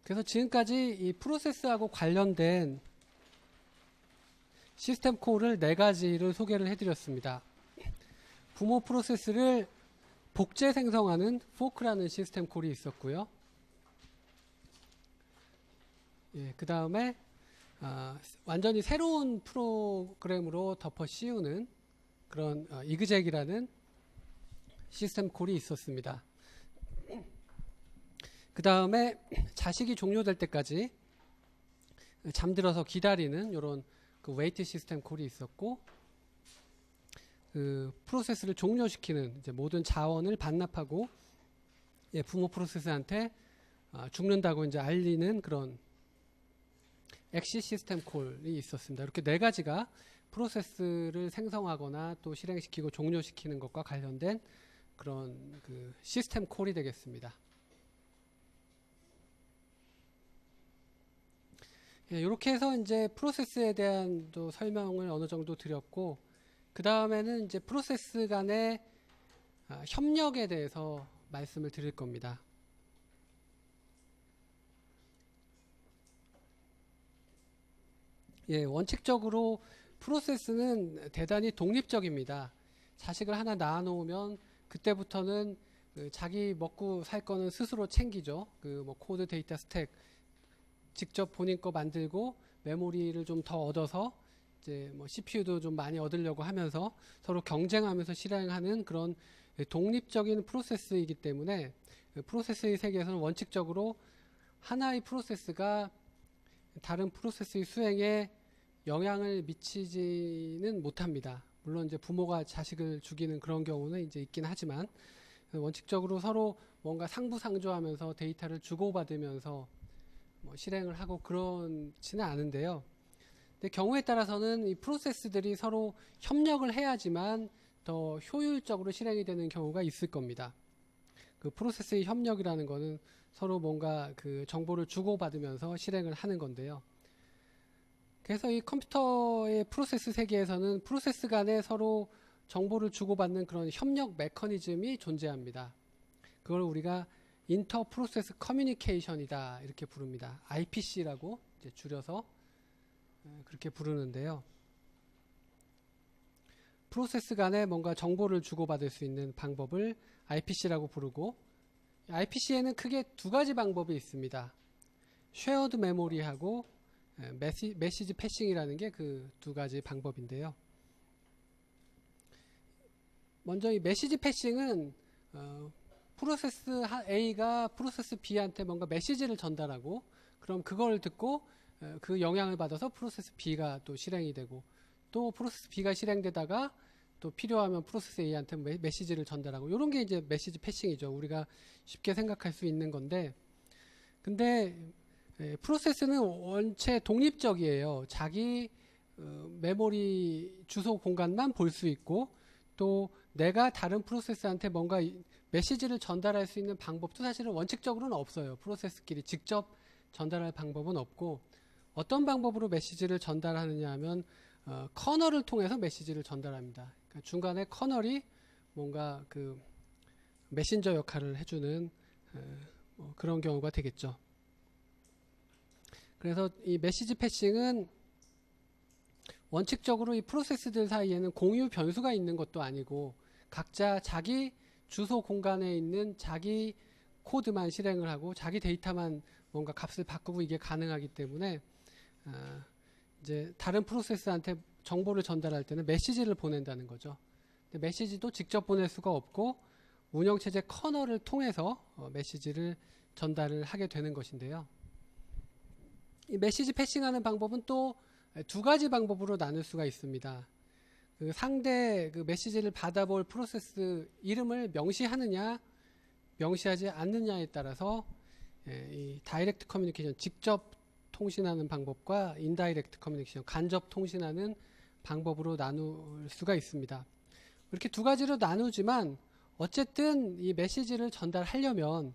그래서 지금까지 이 프로세스하고 관련된 시스템 콜을 4가지를 소개를 해드렸습니다. 부모 프로세스를 복제 생성하는 포크라는 시스템 콜이 있었고요. 예, 그 다음에 완전히 새로운 프로그램으로 덮어 씌우는 그런 이그젝이라는 시스템 콜이 있었습니다. 그 다음에 자식이 종료될 때까지 잠들어서 기다리는 이런 그 웨이트 시스템 콜이 있었고, 그 프로세스를 종료시키는 이제 모든 자원을 반납하고 부모 프로세스한테 죽는다고 이제 알리는 그런 엑시 시스템 콜이 있었습니다. 이렇게 4가지가 프로세스를 생성하거나 또 실행시키고 종료시키는 것과 관련된 그런 그 시스템 콜이 되겠습니다. 예, 이렇게 해서 이제 프로세스에 대한 또 설명을 어느 정도 드렸고, 그 다음에는 이제 프로세스 간의 협력에 대해서 말씀을 드릴 겁니다. 예, 원칙적으로 프로세스는 대단히 독립적입니다. 자식을 하나 낳아놓으면 그때부터는 그 자기 먹고 살 거는 스스로 챙기죠. 그 뭐 코드, 데이터, 스택 직접 본인 거 만들고 메모리를 좀 더 얻어서 이제 뭐 CPU도 좀 많이 얻으려고 하면서 서로 경쟁하면서 실행하는 그런 독립적인 프로세스이기 때문에 프로세스의 세계에서는 원칙적으로 하나의 프로세스가 다른 프로세스의 수행에 영향을 미치지는 못합니다. 물론 이제 부모가 자식을 죽이는 그런 경우는 이제 있긴 하지만, 원칙적으로 서로 뭔가 상부상조하면서 데이터를 주고받으면서 뭐 실행을 하고 그렇지는 않은데요. 근데 경우에 따라서는 이 프로세스들이 서로 협력을 해야지만 더 효율적으로 실행이 되는 경우가 있을 겁니다. 그 프로세스의 협력이라는 거는 서로 뭔가 그 정보를 주고받으면서 실행을 하는 건데요. 그래서 이 컴퓨터의 프로세스 세계에서는 프로세스 간에 서로 정보를 주고받는 그런 협력 메커니즘이 존재합니다. 그걸 우리가 인터 프로세스 커뮤니케이션이다 이렇게 부릅니다. IPC라고 이제 줄여서 그렇게 부르는데요. 프로세스 간에 뭔가 정보를 주고받을 수 있는 방법을 IPC라고 부르고, IPC에는 크게 2가지 방법이 있습니다. 쉐어드 메모리하고 메시지 패싱이라는 게 그 2가지 방법인데요. 먼저 이 메시지 패싱은 프로세스 A가 프로세스 B한테 뭔가 메시지를 전달하고, 그럼 그걸 듣고 그 영향을 받아서 프로세스 B가 또 실행이 되고, 또 프로세스 B가 실행되다가 또 필요하면 프로세스 A한테 메시지를 전달하고, 이런 게 이제 메시지 패싱이죠. 우리가 쉽게 생각할 수 있는 건데, 근데 프로세스는 원체 독립적이에요. 자기 메모리 주소 공간만 볼 수 있고, 또 내가 다른 프로세스한테 뭔가 메시지를 전달할 수 있는 방법도 사실은 원칙적으로는 없어요. 프로세스끼리 직접 전달할 방법은 없고, 어떤 방법으로 메시지를 전달하느냐 하면 커널을 통해서 메시지를 전달합니다. 그러니까 중간에 커널이 뭔가 그 메신저 역할을 해주는 그런 경우가 되겠죠. 그래서 이 메시지 패싱은 원칙적으로 이 프로세스들 사이에는 공유 변수가 있는 것도 아니고, 각자 자기 주소 공간에 있는 자기 코드만 실행을 하고 자기 데이터만 뭔가 값을 바꾸고 이게 가능하기 때문에 이제 다른 프로세스한테 정보를 전달할 때는 메시지를 보낸다는 거죠. 근데 메시지도 직접 보낼 수가 없고 운영체제 커널을 통해서 메시지를 전달을 하게 되는 것인데요. 이 메시지 패싱하는 방법은 또 두 가지 방법으로 나눌 수가 있습니다. 그 상대 그 메시지를 받아볼 프로세스 이름을 명시하느냐 명시하지 않느냐에 따라서 이 다이렉트 커뮤니케이션 직접 통신하는 방법과 인다이렉트 커뮤니케이션 간접 통신하는 방법으로 나눌 수가 있습니다. 이렇게 두 가지로 나누지만 어쨌든 이 메시지를 전달하려면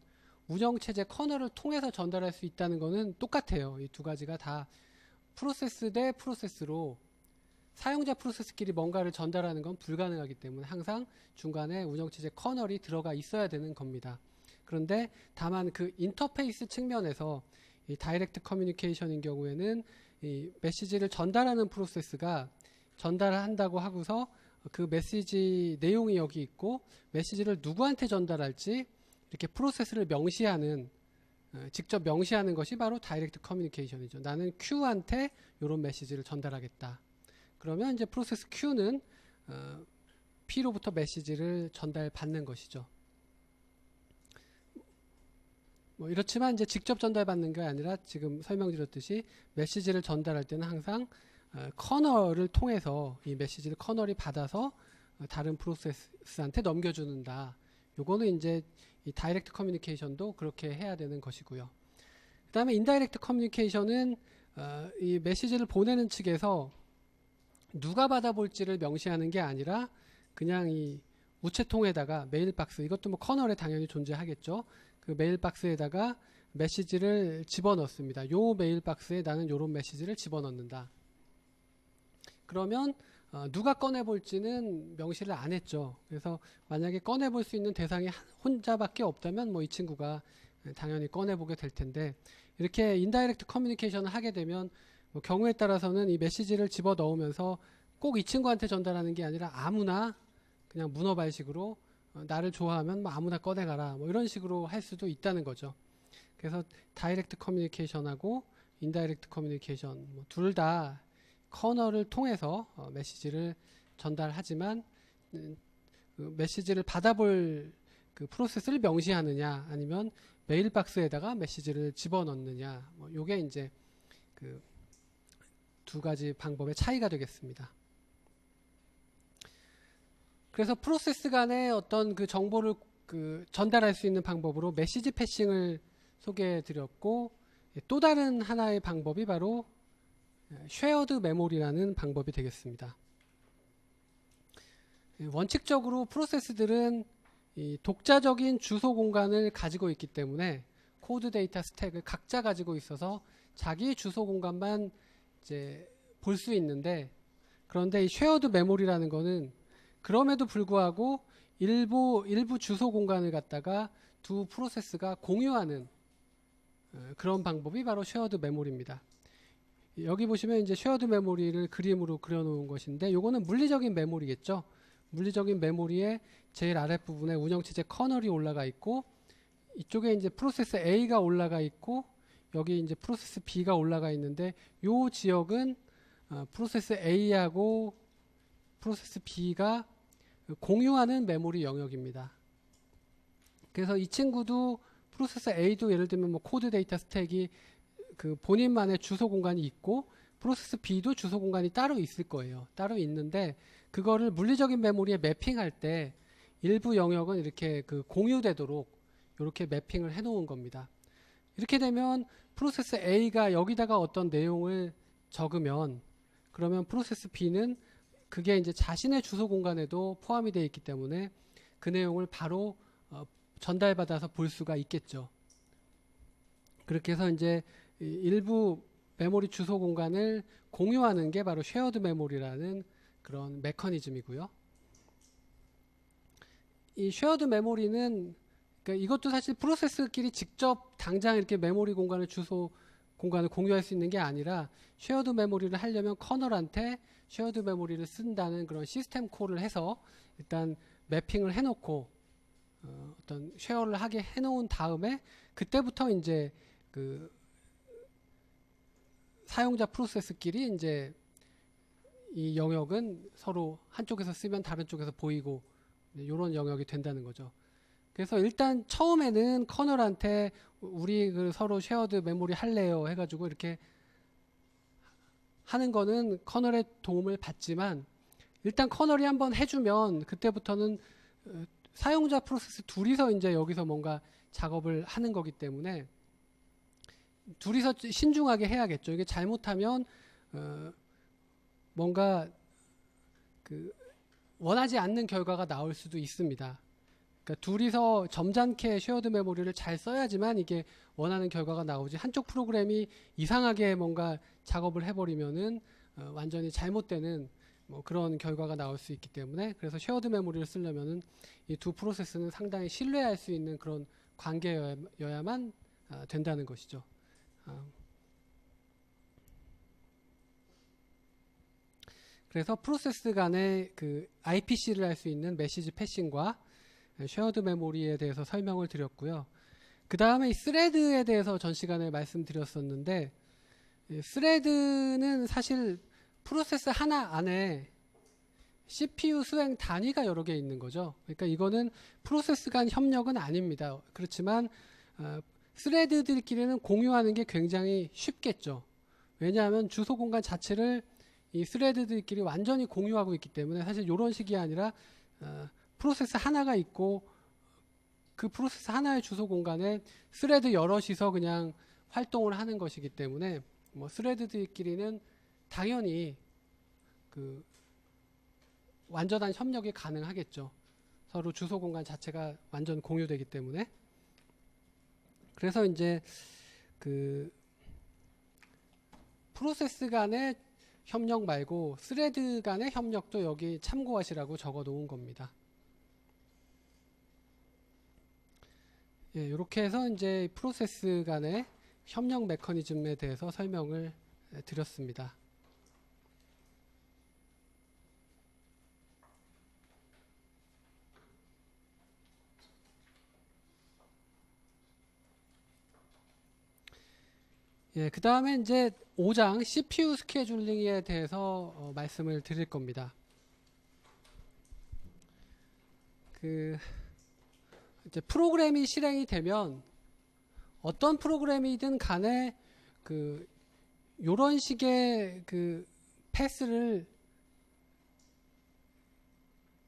운영체제 커널을 통해서 전달할 수 있다는 것은 똑같아요. 이 두 가지가 다 프로세스 대 프로세스로 사용자 프로세스끼리 뭔가를 전달하는 건 불가능하기 때문에 항상 중간에 운영체제 커널이 들어가 있어야 되는 겁니다. 그런데 다만 그 인터페이스 측면에서 이 다이렉트 커뮤니케이션인 경우에는 이 메시지를 전달하는 프로세스가 전달한다고 하고서 그 메시지 내용이 여기 있고 메시지를 누구한테 전달할지 이렇게 프로세스를 명시하는 직접 명시하는 것이 바로 다이렉트 커뮤니케이션이죠. 나는 Q한테 이런 메시지를 전달하겠다. 그러면 이제 프로세스 Q는 P로부터 메시지를 전달받는 것이죠. 뭐 이렇지만 이제 직접 전달받는 게 아니라 지금 설명드렸듯이 메시지를 전달할 때는 항상 커널을 통해서 이 메시지를 커널이 받아서 다른 프로세스한테 넘겨주는다. 요거는 이제 이 다이렉트 커뮤니케이션도 그렇게 해야 되는 것이고요. 그 다음에 인다이렉트 커뮤니케이션은 이 메시지를 보내는 측에서 누가 받아볼지를 명시하는 게 아니라 그냥 이 우체통에다가 메일박스, 이것도 뭐 커널에 당연히 존재하겠죠. 그 메일박스에다가 메시지를 집어넣습니다. 요 메일박스에 나는 요런 메시지를 집어넣는다. 그러면 누가 꺼내볼지는 명시를 안 했죠. 그래서 만약에 꺼내볼 수 있는 대상이 혼자밖에 없다면 뭐 이 친구가 당연히 꺼내보게 될 텐데, 이렇게 인다이렉트 커뮤니케이션을 하게 되면 뭐 경우에 따라서는 이 메시지를 집어넣으면서 꼭 이 친구한테 전달하는 게 아니라 아무나 그냥 문어발식으로 나를 좋아하면 뭐 아무나 꺼내가라 뭐 이런 식으로 할 수도 있다는 거죠. 그래서 다이렉트 커뮤니케이션하고 인다이렉트 커뮤니케이션 뭐 둘 다 커널을 통해서 메시지를 전달하지만 그 메시지를 받아볼 그 프로세스를 명시하느냐 아니면 메일박스에다가 메시지를 집어넣느냐, 뭐 요게 이제 그 두 가지 방법의 차이가 되겠습니다. 그래서 프로세스 간의 어떤 그 정보를 그 전달할 수 있는 방법으로 메시지 패싱을 소개해 드렸고, 또 다른 하나의 방법이 바로 쉐어드 메모리라는 방법이 되겠습니다. 원칙적으로 프로세스들은 이 독자적인 주소 공간을 가지고 있기 때문에 코드 데이터 스택을 각자 가지고 있어서 자기 주소 공간만 이제 볼 수 있는데, 그런데 이 쉐어드 메모리라는 거는 그럼에도 불구하고 일부 주소 공간을 갖다가 두 프로세스가 공유하는 그런 방법이 바로 쉐어드 메모리입니다. 여기 보시면 이제 쉐어드 메모리를 그림으로 그려놓은 것인데, 요거는 물리적인 메모리겠죠. 물리적인 메모리의 제일 아랫부분에 운영체제 커널이 올라가 있고, 이쪽에 이제 프로세스 A가 올라가 있고, 여기 이제 프로세스 B가 올라가 있는데, 요 지역은 프로세스 A하고 프로세스 B가 공유하는 메모리 영역입니다. 그래서 이 친구도 프로세스 A도 예를 들면 뭐 코드 데이터 스택이 그 본인만의 주소 공간이 있고, 프로세스 B도 주소 공간이 따로 있을 거예요. 따로 있는데 그거를 물리적인 메모리에 매핑할 때 일부 영역은 이렇게 그 공유되도록 이렇게 매핑을 해 놓은 겁니다. 이렇게 되면 프로세스 A가 여기다가 어떤 내용을 적으면 그러면 프로세스 B는 그게 이제 자신의 주소 공간에도 포함이 되어 있기 때문에 그 내용을 바로 전달받아서 볼 수가 있겠죠. 그렇게 해서 이제 일부 메모리 주소 공간을 공유하는 게 바로 쉐어드 메모리라는 그런 메커니즘이고요. 이 쉐어드 메모리는 그러니까 이것도 사실 프로세스끼리 직접 당장 이렇게 메모리 공간을 주소 공간을 공유할 수 있는 게 아니라 쉐어드 메모리를 하려면 커널한테 쉐어드 메모리를 쓴다는 그런 시스템 콜을 해서 일단 매핑을 해놓고 어떤 쉐어를 하게 해놓은 다음에 그때부터 이제 그 사용자 프로세스끼리 이제 이 영역은 서로 한쪽에서 쓰면 다른 쪽에서 보이고 이런 영역이 된다는 거죠. 그래서 일단 처음에는 커널한테 우리 그 서로 쉐어드 메모리 할래요 해가지고 이렇게 하는 거는 커널의 도움을 받지만 일단 커널이 한번 해주면 그때부터는 사용자 프로세스 둘이서 이제 여기서 뭔가 작업을 하는 거기 때문에 둘이서 신중하게 해야겠죠. 이게 잘못하면 뭔가 그 원하지 않는 결과가 나올 수도 있습니다. 그러니까 둘이서 점잖게 쉐어드 메모리를 잘 써야지만 이게 원하는 결과가 나오지 한쪽 프로그램이 이상하게 뭔가 작업을 해버리면은 완전히 잘못되는 뭐 그런 결과가 나올 수 있기 때문에 그래서 쉐어드 메모리를 쓰려면은 이 두 프로세스는 상당히 신뢰할 수 있는 그런 관계여야만 된다는 것이죠. 그래서 프로세스 간의 그 IPC를 할 수 있는 메시지 패싱과 쉐어드 메모리에 대해서 설명을 드렸고요. 그 다음에 이 스레드에 대해서 전 시간에 말씀드렸었는데 스레드는 사실 프로세스 하나 안에 CPU 수행 단위가 여러 개 있는 거죠. 그러니까 이거는 프로세스 간 협력은 아닙니다. 그렇지만 스레드들끼리는 공유하는 게 굉장히 쉽겠죠. 왜냐하면 주소 공간 자체를 이 스레드들끼리 완전히 공유하고 있기 때문에 사실 이런 식이 아니라 프로세스 하나가 있고 그 프로세스 하나의 주소 공간에 스레드 여럿이서 그냥 활동을 하는 것이기 때문에 뭐 스레드들끼리는 당연히 그 완전한 협력이 가능하겠죠. 서로 주소 공간 자체가 완전 공유되기 때문에. 그래서 이제 그 프로세스 간의 협력 말고 스레드 간의 협력도 여기 참고하시라고 적어 놓은 겁니다. 예, 이렇게 해서 이제 프로세스 간의 협력 메커니즘에 대해서 설명을 드렸습니다. 예, 그 다음에 이제 5장 CPU 스케줄링에 대해서 말씀을 드릴 겁니다. 그 이제 프로그램이 실행이 되면 어떤 프로그램이든 간에 그 요런 식의 그 패스를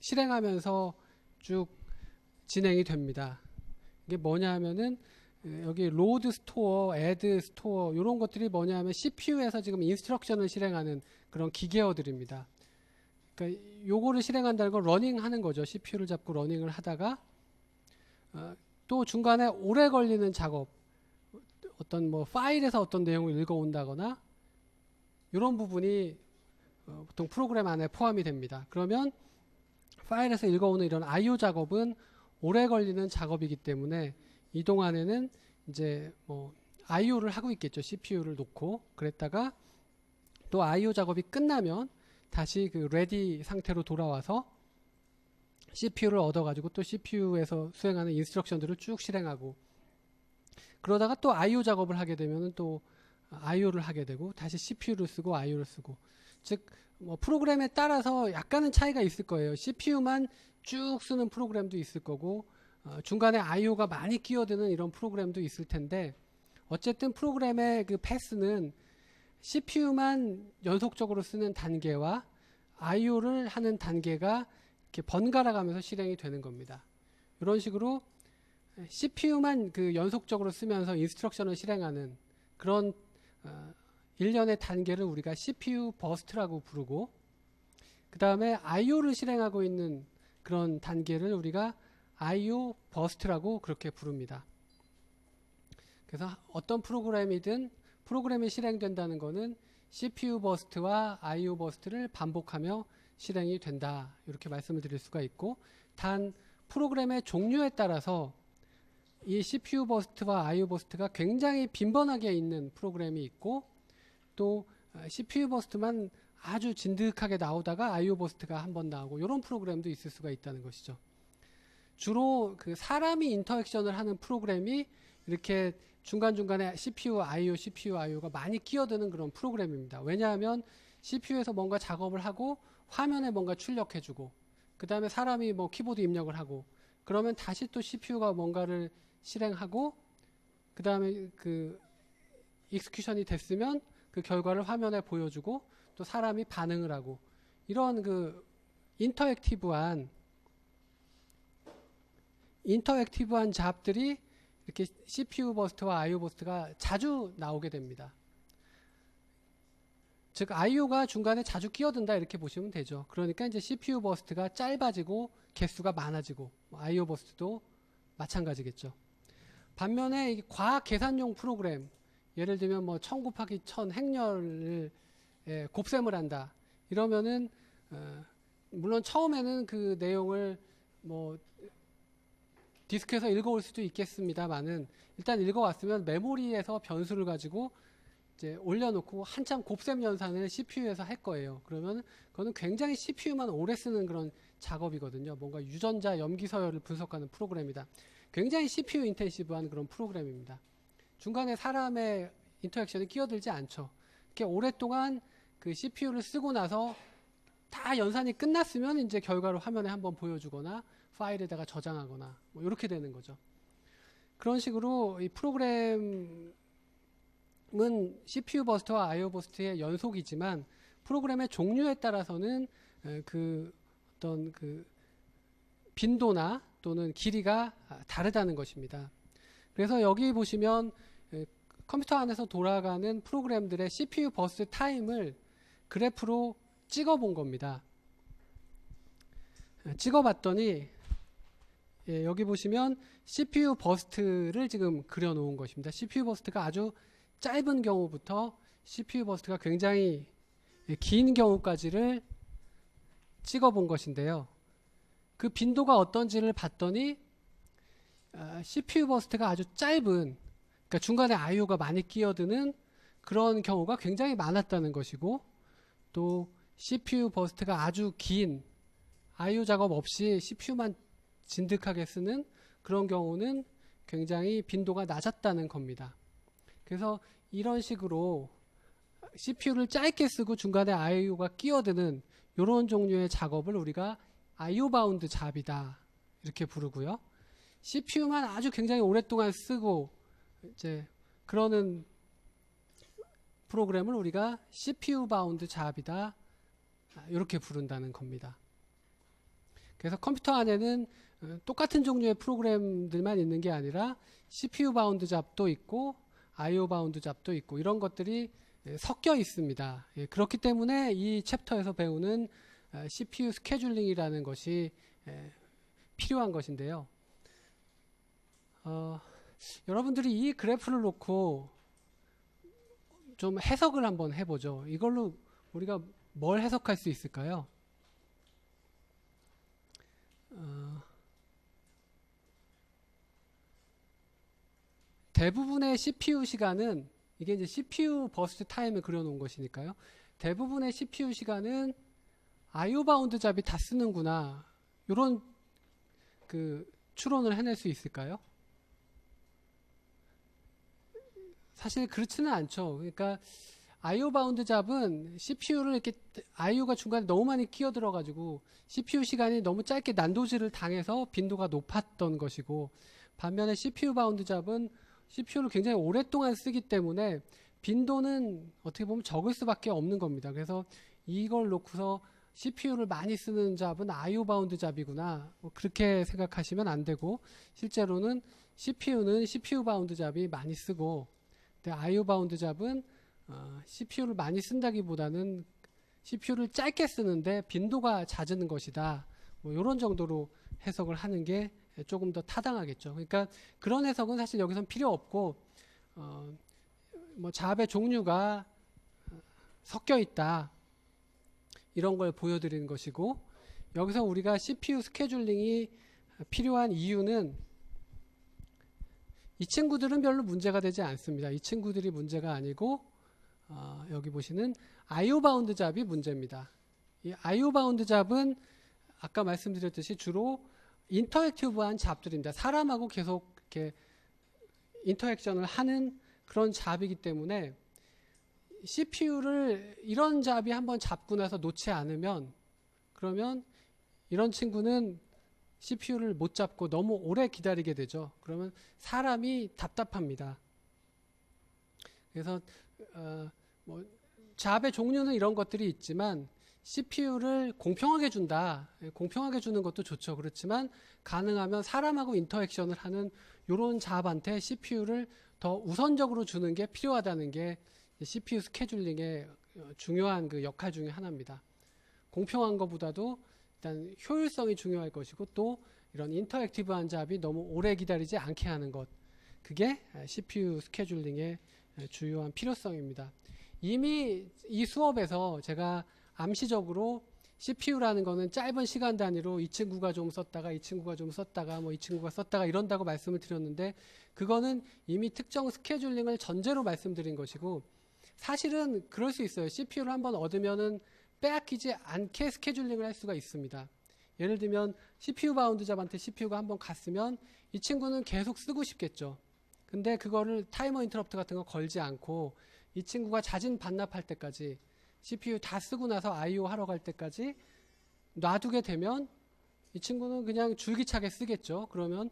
실행하면서 쭉 진행이 됩니다. 이게 뭐냐 하면은 여기 로드 스토어, 애드 스토어 이런 것들이 뭐냐 하면 CPU에서 지금 인스트럭션을 실행하는 그런 기계어들입니다. 그러니까 요거를 실행한다는 건 러닝 하는 거죠. CPU를 잡고 러닝을 하다가 또 중간에 오래 걸리는 작업 어떤 뭐 파일에서 어떤 내용을 읽어온다거나 이런 부분이 보통 프로그램 안에 포함이 됩니다. 그러면 파일에서 읽어오는 이런 I/O 작업은 오래 걸리는 작업이기 때문에 이 동안에는 이제 뭐 I/O를 하고 있겠죠. CPU를 놓고 그랬다가 또 I/O 작업이 끝나면 다시 그 레디 상태로 돌아와서 CPU를 얻어가지고 또 CPU에서 수행하는 인스트럭션들을 쭉 실행하고 그러다가 또 I/O 작업을 하게 되면 또 I/O를 하게 되고 다시 CPU를 쓰고 I/O를 쓰고 즉 뭐 프로그램에 따라서 약간은 차이가 있을 거예요. CPU만 쭉 쓰는 프로그램도 있을 거고 중간에 I/O가 많이 끼어드는 이런 프로그램도 있을 텐데 어쨌든 프로그램의 그 패스는 CPU만 연속적으로 쓰는 단계와 I/O를 하는 단계가 이렇게 번갈아 가면서 실행이 되는 겁니다. 이런 식으로 CPU만 그 연속적으로 쓰면서 인스트럭션을 실행하는 그런 일련의 단계를 우리가 CPU 버스트라고 부르고, 그 다음에 IO를 실행하고 있는 그런 단계를 우리가 IO 버스트라고 그렇게 부릅니다. 그래서 어떤 프로그램이든 프로그램이 실행된다는 것은 CPU 버스트와 IO 버스트를 반복하며 실행이 된다, 이렇게 말씀을 드릴 수가 있고, 단 프로그램의 종류에 따라서 이 CPU 버스트와 IO 버스트가 굉장히 빈번하게 있는 프로그램이 있고, 또 CPU 버스트만 아주 진득하게 나오다가 IO 버스트가 한번 나오고, 이런 프로그램도 있을 수가 있다는 것이죠. 주로 그 사람이 인터액션을 하는 프로그램이 이렇게 중간중간에 CPU, IO가 많이 끼어드는 그런 프로그램입니다. 왜냐하면 CPU에서 뭔가 작업을 하고 화면에 뭔가 출력해주고, 그 다음에 사람이 뭐 키보드 입력을 하고, 그러면 다시 또 CPU가 뭔가를 실행하고, 그 다음에 그 익스큐션이 됐으면 그 결과를 화면에 보여주고, 또 사람이 반응을 하고, 이런 그 인터액티브한 잡들이 이렇게 CPU 버스트와 IO 버스트가 자주 나오게 됩니다. 즉 IO가 중간에 자주 끼어든다, 이렇게 보시면 되죠. 그러니까 이제 CPU 버스트가 짧아지고 개수가 많아지고, IO 버스트도 마찬가지겠죠. 반면에 이 과학 계산용 프로그램, 예를 들면 뭐 1000 곱하기 1000 행렬을 곱셈을 한다, 이러면은 물론 처음에는 그 내용을 뭐 디스크에서 읽어올 수도 있겠습니다만은, 일단 읽어왔으면 메모리에서 변수를 가지고 이제 올려놓고 한참 곱셈 연산을 CPU에서 할 거예요. 그러면 그거는 굉장히 CPU만 오래 쓰는 그런 작업이거든요. 뭔가 유전자 염기 서열을 분석하는 프로그램이다. 굉장히 CPU 인텐시브한 그런 프로그램입니다. 중간에 사람의 인터액션이 끼어들지 않죠. 이렇게 오랫동안 그 CPU를 쓰고 나서 다 연산이 끝났으면 이제 결과를 화면에 한번 보여주거나 파일에다가 저장하거나 뭐 이렇게 되는 거죠. 그런 식으로 이 프로그램은 CPU 버스트와 IO 버스트의 연속이지만 프로그램의 종류에 따라서는 그 어떤 그 빈도나 또는 길이가 다르다는 것입니다. 그래서 여기 보시면 컴퓨터 안에서 돌아가는 프로그램들의 CPU 버스트 타임을 그래프로 찍어 본 겁니다. 찍어 봤더니 여기 보시면 CPU 버스트를 지금 그려 놓은 것입니다. CPU 버스트가 아주 짧은 경우부터 CPU 버스트가 굉장히 긴 경우까지를 찍어 본 것인데요. 그 빈도가 어떤지를 봤더니 CPU 버스트가 아주 짧은, 그러니까 중간에 IO가 많이 끼어드는 그런 경우가 굉장히 많았다는 것이고, 또 CPU 버스트가 아주 긴, IO 작업 없이 CPU만 진득하게 쓰는 그런 경우는 굉장히 빈도가 낮았다는 겁니다. 그래서 이런 식으로 CPU를 짧게 쓰고 중간에 IO가 끼어드는 이런 종류의 작업을 우리가 IO 바운드 잡이다, 이렇게 부르고요. CPU만 아주 굉장히 오랫동안 쓰고 이제 그러는 프로그램을 우리가 CPU 바운드 잡이다, 이렇게 부른다는 겁니다. 그래서 컴퓨터 안에는 똑같은 종류의 프로그램들만 있는 게 아니라 CPU 바운드 잡도 있고 IO 바운드 잡도 있고, 이런 것들이 섞여 있습니다. 그렇기 때문에 이 챕터에서 배우는 CPU 스케줄링이라는 것이 필요한 것인데요. 여러분들이 이 그래프를 놓고 좀 해석을 한번 해보죠. 이걸로 우리가 뭘 해석할 수 있을까요? 대부분의 CPU 시간은, 이게 이제 CPU 버스트 타임을 그려놓은 것이니까요. 대부분의 CPU 시간은 IO 바운드 잡이 다 쓰는구나, 이런 그 추론을 해낼 수 있을까요? 사실 그렇지는 않죠. 그러니까 IO 바운드 잡은 CPU를 이렇게 IO가 중간에 너무 많이 끼어들어 가지고 CPU 시간이 너무 짧게 난도질을 당해서 빈도가 높았던 것이고, 반면에 CPU 바운드 잡은 CPU를 굉장히 오랫동안 쓰기 때문에 빈도는 어떻게 보면 적을 수밖에 없는 겁니다. 그래서 이걸 놓고서 CPU를 많이 쓰는 잡은 IO 바운드 잡이구나, 뭐 그렇게 생각하시면 안 되고, 실제로는 CPU는 CPU 바운드 잡이 많이 쓰고, 근데 IO 바운드 잡은 CPU를 많이 쓴다기보다는 CPU를 짧게 쓰는데 빈도가 잦은 것이다. 뭐 이런 정도로 해석을 하는 게 조금 더 타당하겠죠. 그러니까 그런 해석은 사실 여기선 필요 없고, 뭐 잡의 종류가 섞여 있다, 이런 걸 보여드리는 것이고, 여기서 우리가 CPU 스케줄링이 필요한 이유는 이 친구들은 별로 문제가 되지 않습니다. 이 친구들이 문제가 아니고 여기 보시는 IO 바운드 잡이 문제입니다. 이 IO 바운드 잡은 아까 말씀드렸듯이 주로 인터랙티브한 잡들입니다. 사람하고 계속 이렇게 인터랙션을 하는 그런 잡이기 때문에 CPU를 이런 잡이 한번 잡고 나서 놓지 않으면, 그러면 이런 친구는 CPU를 못 잡고 너무 오래 기다리게 되죠. 그러면 사람이 답답합니다. 그래서 뭐 잡의 종류는 이런 것들이 있지만 CPU를 공평하게 준다. 공평하게 주는 것도 좋죠. 그렇지만 가능하면 사람하고 인터액션을 하는 이런 잡한테 CPU를 더 우선적으로 주는 게 필요하다는 게 CPU 스케줄링의 중요한 그 역할 중에 하나입니다. 공평한 것보다도 일단 효율성이 중요할 것이고, 또 이런 인터랙티브한 잡이 너무 오래 기다리지 않게 하는 것, 그게 CPU 스케줄링의 주요한 필요성입니다. 이미 이 수업에서 제가 암시적으로 CPU라는 거는 짧은 시간 단위로 이 친구가 좀 썼다가 이 친구가 좀 썼다가 뭐 이 친구가 썼다가 이런다고 말씀을 드렸는데, 그거는 이미 특정 스케줄링을 전제로 말씀드린 것이고, 사실은 그럴 수 있어요. CPU를 한번 얻으면은 빼앗기지 않게 스케줄링을 할 수가 있습니다. 예를 들면 CPU 바운드 잡한테 CPU가 한번 갔으면 이 친구는 계속 쓰고 싶겠죠. 근데 그거를 타이머 인터럽트 같은 거 걸지 않고 이 친구가 자진 반납할 때까지, CPU 다 쓰고 나서 IO 하러 갈 때까지 놔두게 되면 이 친구는 그냥 줄기차게 쓰겠죠. 그러면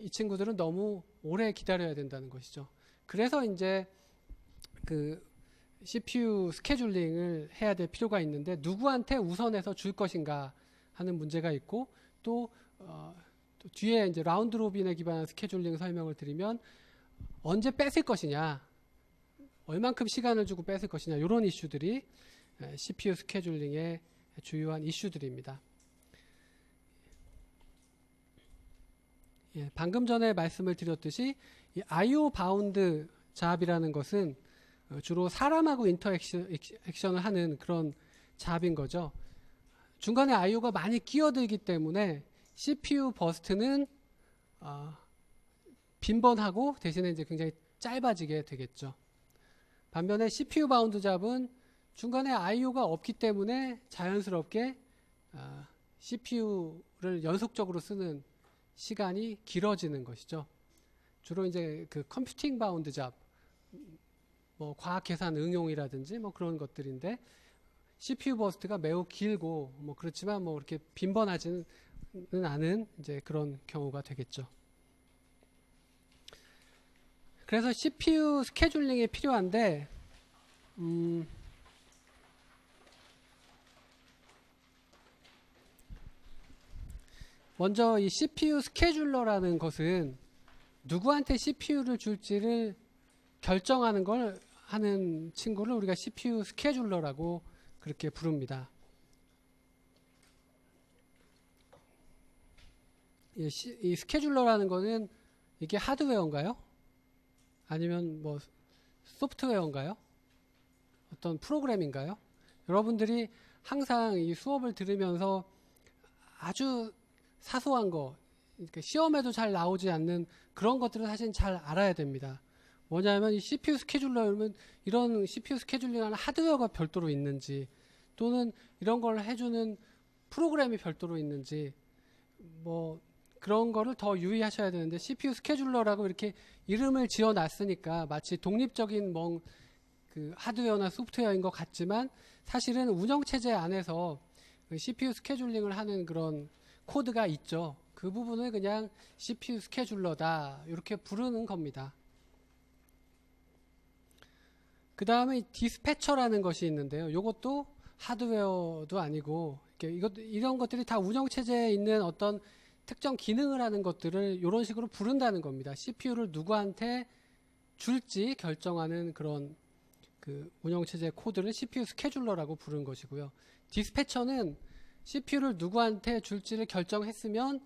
이 친구들은 너무 오래 기다려야 된다는 것이죠. 그래서 이제 그 CPU 스케줄링을 해야 될 필요가 있는데, 누구한테 우선해서 줄 것인가 하는 문제가 있고, 또 뒤에 이제 라운드 로빈에 기반한 스케줄링 설명을 드리면 언제 뺏을 것이냐, 얼만큼 시간을 주고 뺏을 것이냐, 이런 이슈들이 CPU 스케줄링의 주요한 이슈들입니다. 예, 방금 전에 말씀을 드렸듯이 이 IO 바운드 잡이라는 것은 주로 사람하고 인터액션을 하는 그런 잡인 거죠. 중간에 IO가 많이 끼어들기 때문에 CPU 버스트는 빈번하고 대신에 이제 굉장히 짧아지게 되겠죠. 반면에 CPU 바운드 잡은 중간에 IO가 없기 때문에 자연스럽게 CPU를 연속적으로 쓰는 시간이 길어지는 것이죠. 주로 이제 그 컴퓨팅 바운드 잡, 뭐 과학 계산 응용이라든지 뭐 그런 것들인데, CPU 버스트가 매우 길고 뭐 그렇지만 뭐 이렇게 빈번하지는 않은 이제 그런 경우가 되겠죠. 그래서 CPU 스케줄링이 필요한데, 먼저 이 CPU 스케줄러라는 것은 누구한테 CPU를 줄지를 결정하는 걸 하는 친구를 우리가 CPU 스케줄러라고 그렇게 부릅니다. 이 스케줄러라는 거는 이게 하드웨어인가요? 아니면 뭐 소프트웨어인가요? 어떤 프로그램인가요? 여러분들이 항상 이 수업을 들으면서 아주 사소한 거, 그러니까 시험에도 잘 나오지 않는 그런 것들을 사실 잘 알아야 됩니다. 뭐냐면 이 CPU 스케줄러면 이런 CPU 스케줄링하는 하드웨어가 별도로 있는지, 또는 이런 걸 해주는 프로그램이 별도로 있는지, 뭐 그런 거를 더 유의하셔야 되는데, CPU 스케줄러라고 이렇게 이름을 지어놨으니까 마치 독립적인 그 하드웨어나 소프트웨어인 것 같지만, 사실은 운영체제 안에서 CPU 스케줄링을 하는 그런 코드가 있죠. 그 부분을 그냥 CPU 스케줄러다 이렇게 부르는 겁니다. 그 다음에 디스패처라는 것이 있는데요. 이것도 하드웨어도 아니고, 이런 것들이 다 운영체제에 있는 어떤 특정 기능을 하는 것들을 이런 식으로 부른다는 겁니다. CPU를 누구한테 줄지 결정하는 그런 그 운영체제 코드를 CPU 스케줄러라고 부른 것이고요. 디스패처는 CPU를 누구한테 줄지를 결정했으면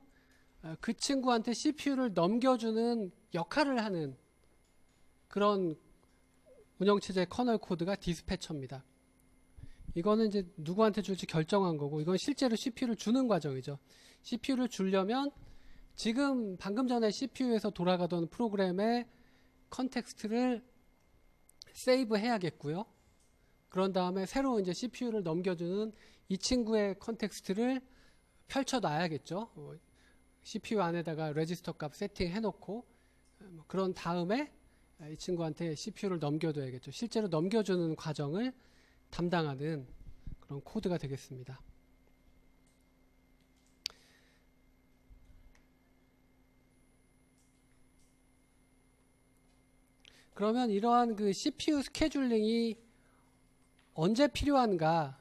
그 친구한테 CPU를 넘겨주는 역할을 하는 그런 운영체제 커널 코드가 디스패처입니다. 이거는 이제 누구한테 줄지 결정한 거고, 이건 실제로 CPU를 주는 과정이죠. CPU를 주려면 지금 방금 전에 CPU에서 돌아가던 프로그램의 컨텍스트를 세이브 해야겠고요. 그런 다음에 새로 이제 CPU를 넘겨주는 이 친구의 컨텍스트를 펼쳐놔야겠죠. CPU 안에다가 레지스터 값 세팅해 놓고 그런 다음에 이 친구한테 CPU를 넘겨둬야겠죠. 실제로 넘겨주는 과정을 담당하는 그런 코드가 되겠습니다. 그러면 이러한 그 CPU 스케줄링이 언제 필요한가,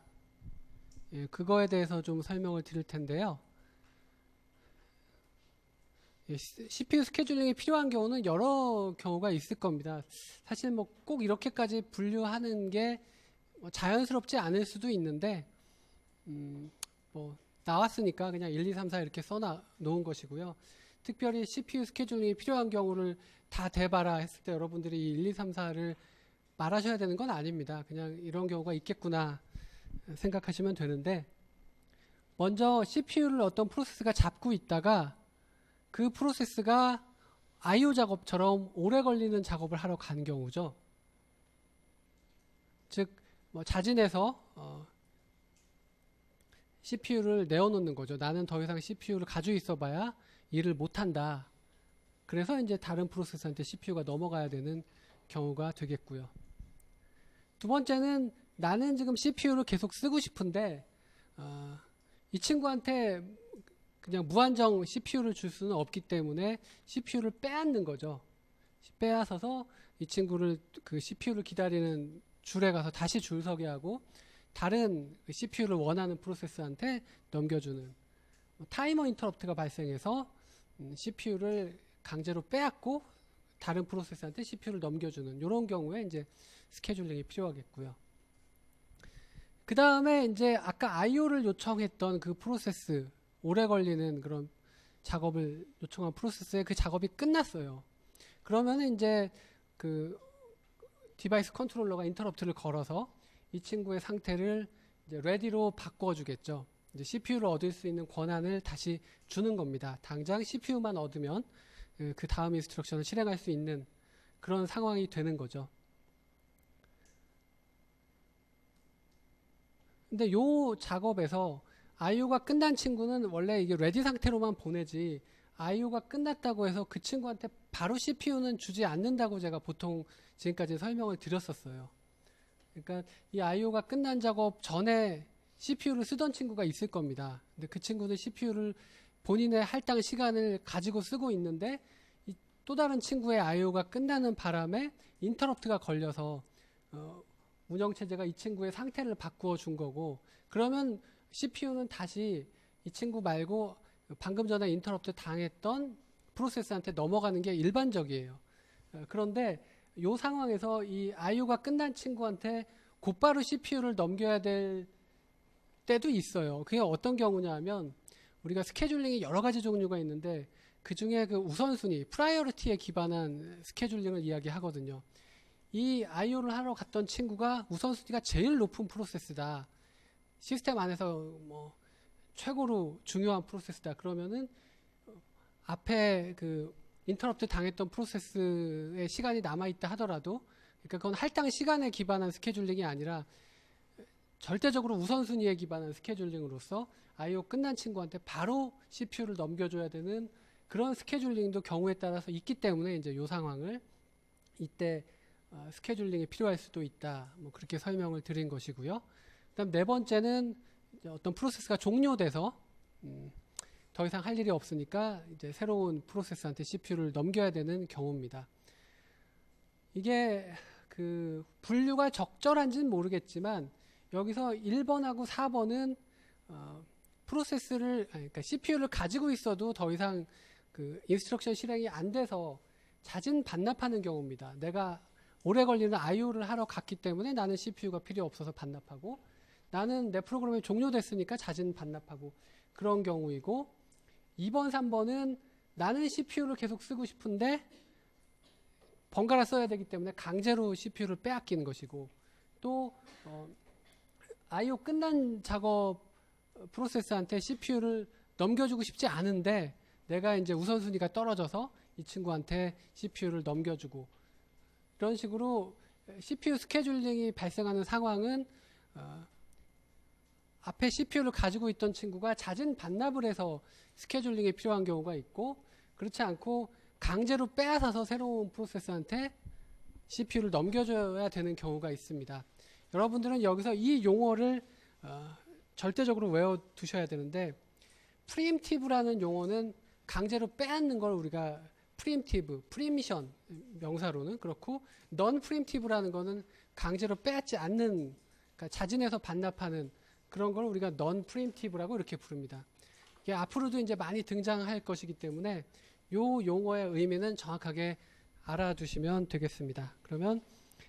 그거에 대해서 좀 설명을 드릴 텐데요. CPU 스케줄링이 필요한 경우는 여러 경우가 있을 겁니다. 사실 뭐 꼭 이렇게까지 분류하는 게 자연스럽지 않을 수도 있는데, 뭐 나왔으니까 그냥 1, 2, 3, 4 이렇게 써놓은 것이고요. 특별히 CPU 스케줄링이 필요한 경우를 다 대봐라 했을 때 여러분들이 1, 2, 3, 4를 말하셔야 되는 건 아닙니다. 그냥 이런 경우가 있겠구나 생각하시면 되는데, 먼저 CPU를 어떤 프로세스가 잡고 있다가 그 프로세스가 I/O 작업처럼 오래 걸리는 작업을 하러 간 경우죠. 즉, 뭐 자진해서 CPU를 내어놓는 거죠. 나는 더 이상 CPU를 가지고 있어봐야 일을 못한다. 그래서 이제 다른 프로세스한테 CPU가 넘어가야 되는 경우가 되겠고요. 두 번째는 나는 지금 CPU를 계속 쓰고 싶은데 이 친구한테 그냥 무한정 CPU를 줄 수는 없기 때문에 CPU를 빼앗는 거죠. 빼앗아서 이 친구를 그 CPU를 기다리는 줄에 가서 다시 줄 서게 하고 다른 CPU를 원하는 프로세스한테 넘겨주는, 타이머 인터럽트가 발생해서 CPU를 강제로 빼앗고 다른 프로세스한테 CPU를 넘겨주는 이런 경우에 이제 스케줄링이 필요하겠고요. 그 다음에 이제 아까 I/O를 요청했던 그 프로세스, 오래 걸리는 그런 작업을 요청한 프로세스의 그 작업이 끝났어요. 그러면 이제 그 디바이스 컨트롤러가 인터럽트를 걸어서 이 친구의 상태를 이제 레디로 바꿔주겠죠. 이제 CPU를 얻을 수 있는 권한을 다시 주는 겁니다. 당장 CPU만 얻으면 그 다음 인스트럭션을 실행할 수 있는 그런 상황이 되는 거죠. 근데 요 작업에서 I/O가 끝난 친구는 원래 이게 레디 상태로만 보내지, I/O가 끝났다고 해서 그 친구한테 바로 CPU는 주지 않는다고 제가 보통 지금까지 설명을 드렸었어요. 그러니까 이 I/O가 끝난 작업 전에 CPU를 쓰던 친구가 있을 겁니다. 근데 그 친구는 CPU를 본인의 할당 시간을 가지고 쓰고 있는데 또 다른 친구의 I/O가 끝나는 바람에 인터럽트가 걸려서 운영체제가 이 친구의 상태를 바꾸어 준 거고, 그러면 CPU는 다시 이 친구 말고 방금 전에 인터럽트 당했던 프로세스한테 넘어가는 게 일반적이에요. 그런데 이 상황에서 이 I/O가 끝난 친구한테 곧바로 CPU를 넘겨야 될 때도 있어요. 그게 어떤 경우냐 하면, 우리가 스케줄링이 여러 가지 종류가 있는데 그 중에 그 우선순위, 프라이어리티에 기반한 스케줄링을 이야기하거든요. 이 I/O를 하러 갔던 친구가 우선순위가 제일 높은 프로세스다, 시스템 안에서 뭐 최고로 중요한 프로세스다, 그러면은 앞에 그 인터럽트 당했던 프로세스의 시간이 남아있다 하더라도, 그러니까 그건 할당 시간에 기반한 스케줄링이 아니라 절대적으로 우선순위에 기반한 스케줄링으로서 I/O 끝난 친구한테 바로 CPU를 넘겨줘야 되는 그런 스케줄링도 경우에 따라서 있기 때문에 이제 이 상황을 이때 스케줄링이 필요할 수도 있다, 뭐 그렇게 설명을 드린 것이고요. 그다음 네 번째는 이제 어떤 프로세스가 종료돼서 더 이상 할 일이 없으니까 이제 새로운 프로세스한테 CPU를 넘겨야 되는 경우입니다. 이게 그 분류가 적절한지는 모르겠지만 여기서 1번하고 4번은 그러니까 CPU를 가지고 있어도 더 이상 그 인스트럭션 실행이 안 돼서 자진 반납하는 경우입니다. 내가 오래 걸리는 IO를 하러 갔기 때문에 나는 CPU가 필요 없어서 반납하고, 나는 내 프로그램이 종료됐으니까 자진 반납하고, 그런 경우이고, 2번, 3번은 나는 CPU를 계속 쓰고 싶은데 번갈아 써야 되기 때문에 강제로 CPU를 빼앗기는 것이고, 또 IO 끝난 작업 프로세스한테 CPU를 넘겨주고 싶지 않은데 내가 이제 우선순위가 떨어져서 이 친구한테 CPU를 넘겨주고, 이런 식으로 CPU 스케줄링이 발생하는 상황은 앞에 CPU를 가지고 있던 친구가 자진 반납을 해서 스케줄링이 필요한 경우가 있고, 그렇지 않고 강제로 빼앗아서 새로운 프로세스한테 CPU를 넘겨줘야 되는 경우가 있습니다. 여러분들은 여기서 이 용어를 절대적으로 외워두셔야 되는데, 프리엠티브라는 용어는 강제로 빼앗는 걸 우리가 프리엠티브, 프리미션 명사로는 그렇고, 넌 프리엠티브라는 거는 강제로 빼앗지 않는, 그러니까 자진해서 반납하는 그런 걸 우리가 넌 프리엠티브라고 이렇게 부릅니다. 이게 앞으로도 이제 많이 등장할 것이기 때문에 이 용어의 의미는 정확하게 알아두시면 되겠습니다. 그러면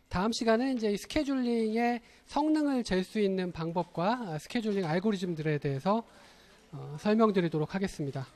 다음 시간에 이제 이 스케줄링의 성능을 잴 수 있는 방법과 스케줄링 알고리즘들에 대해서 설명드리도록 하겠습니다.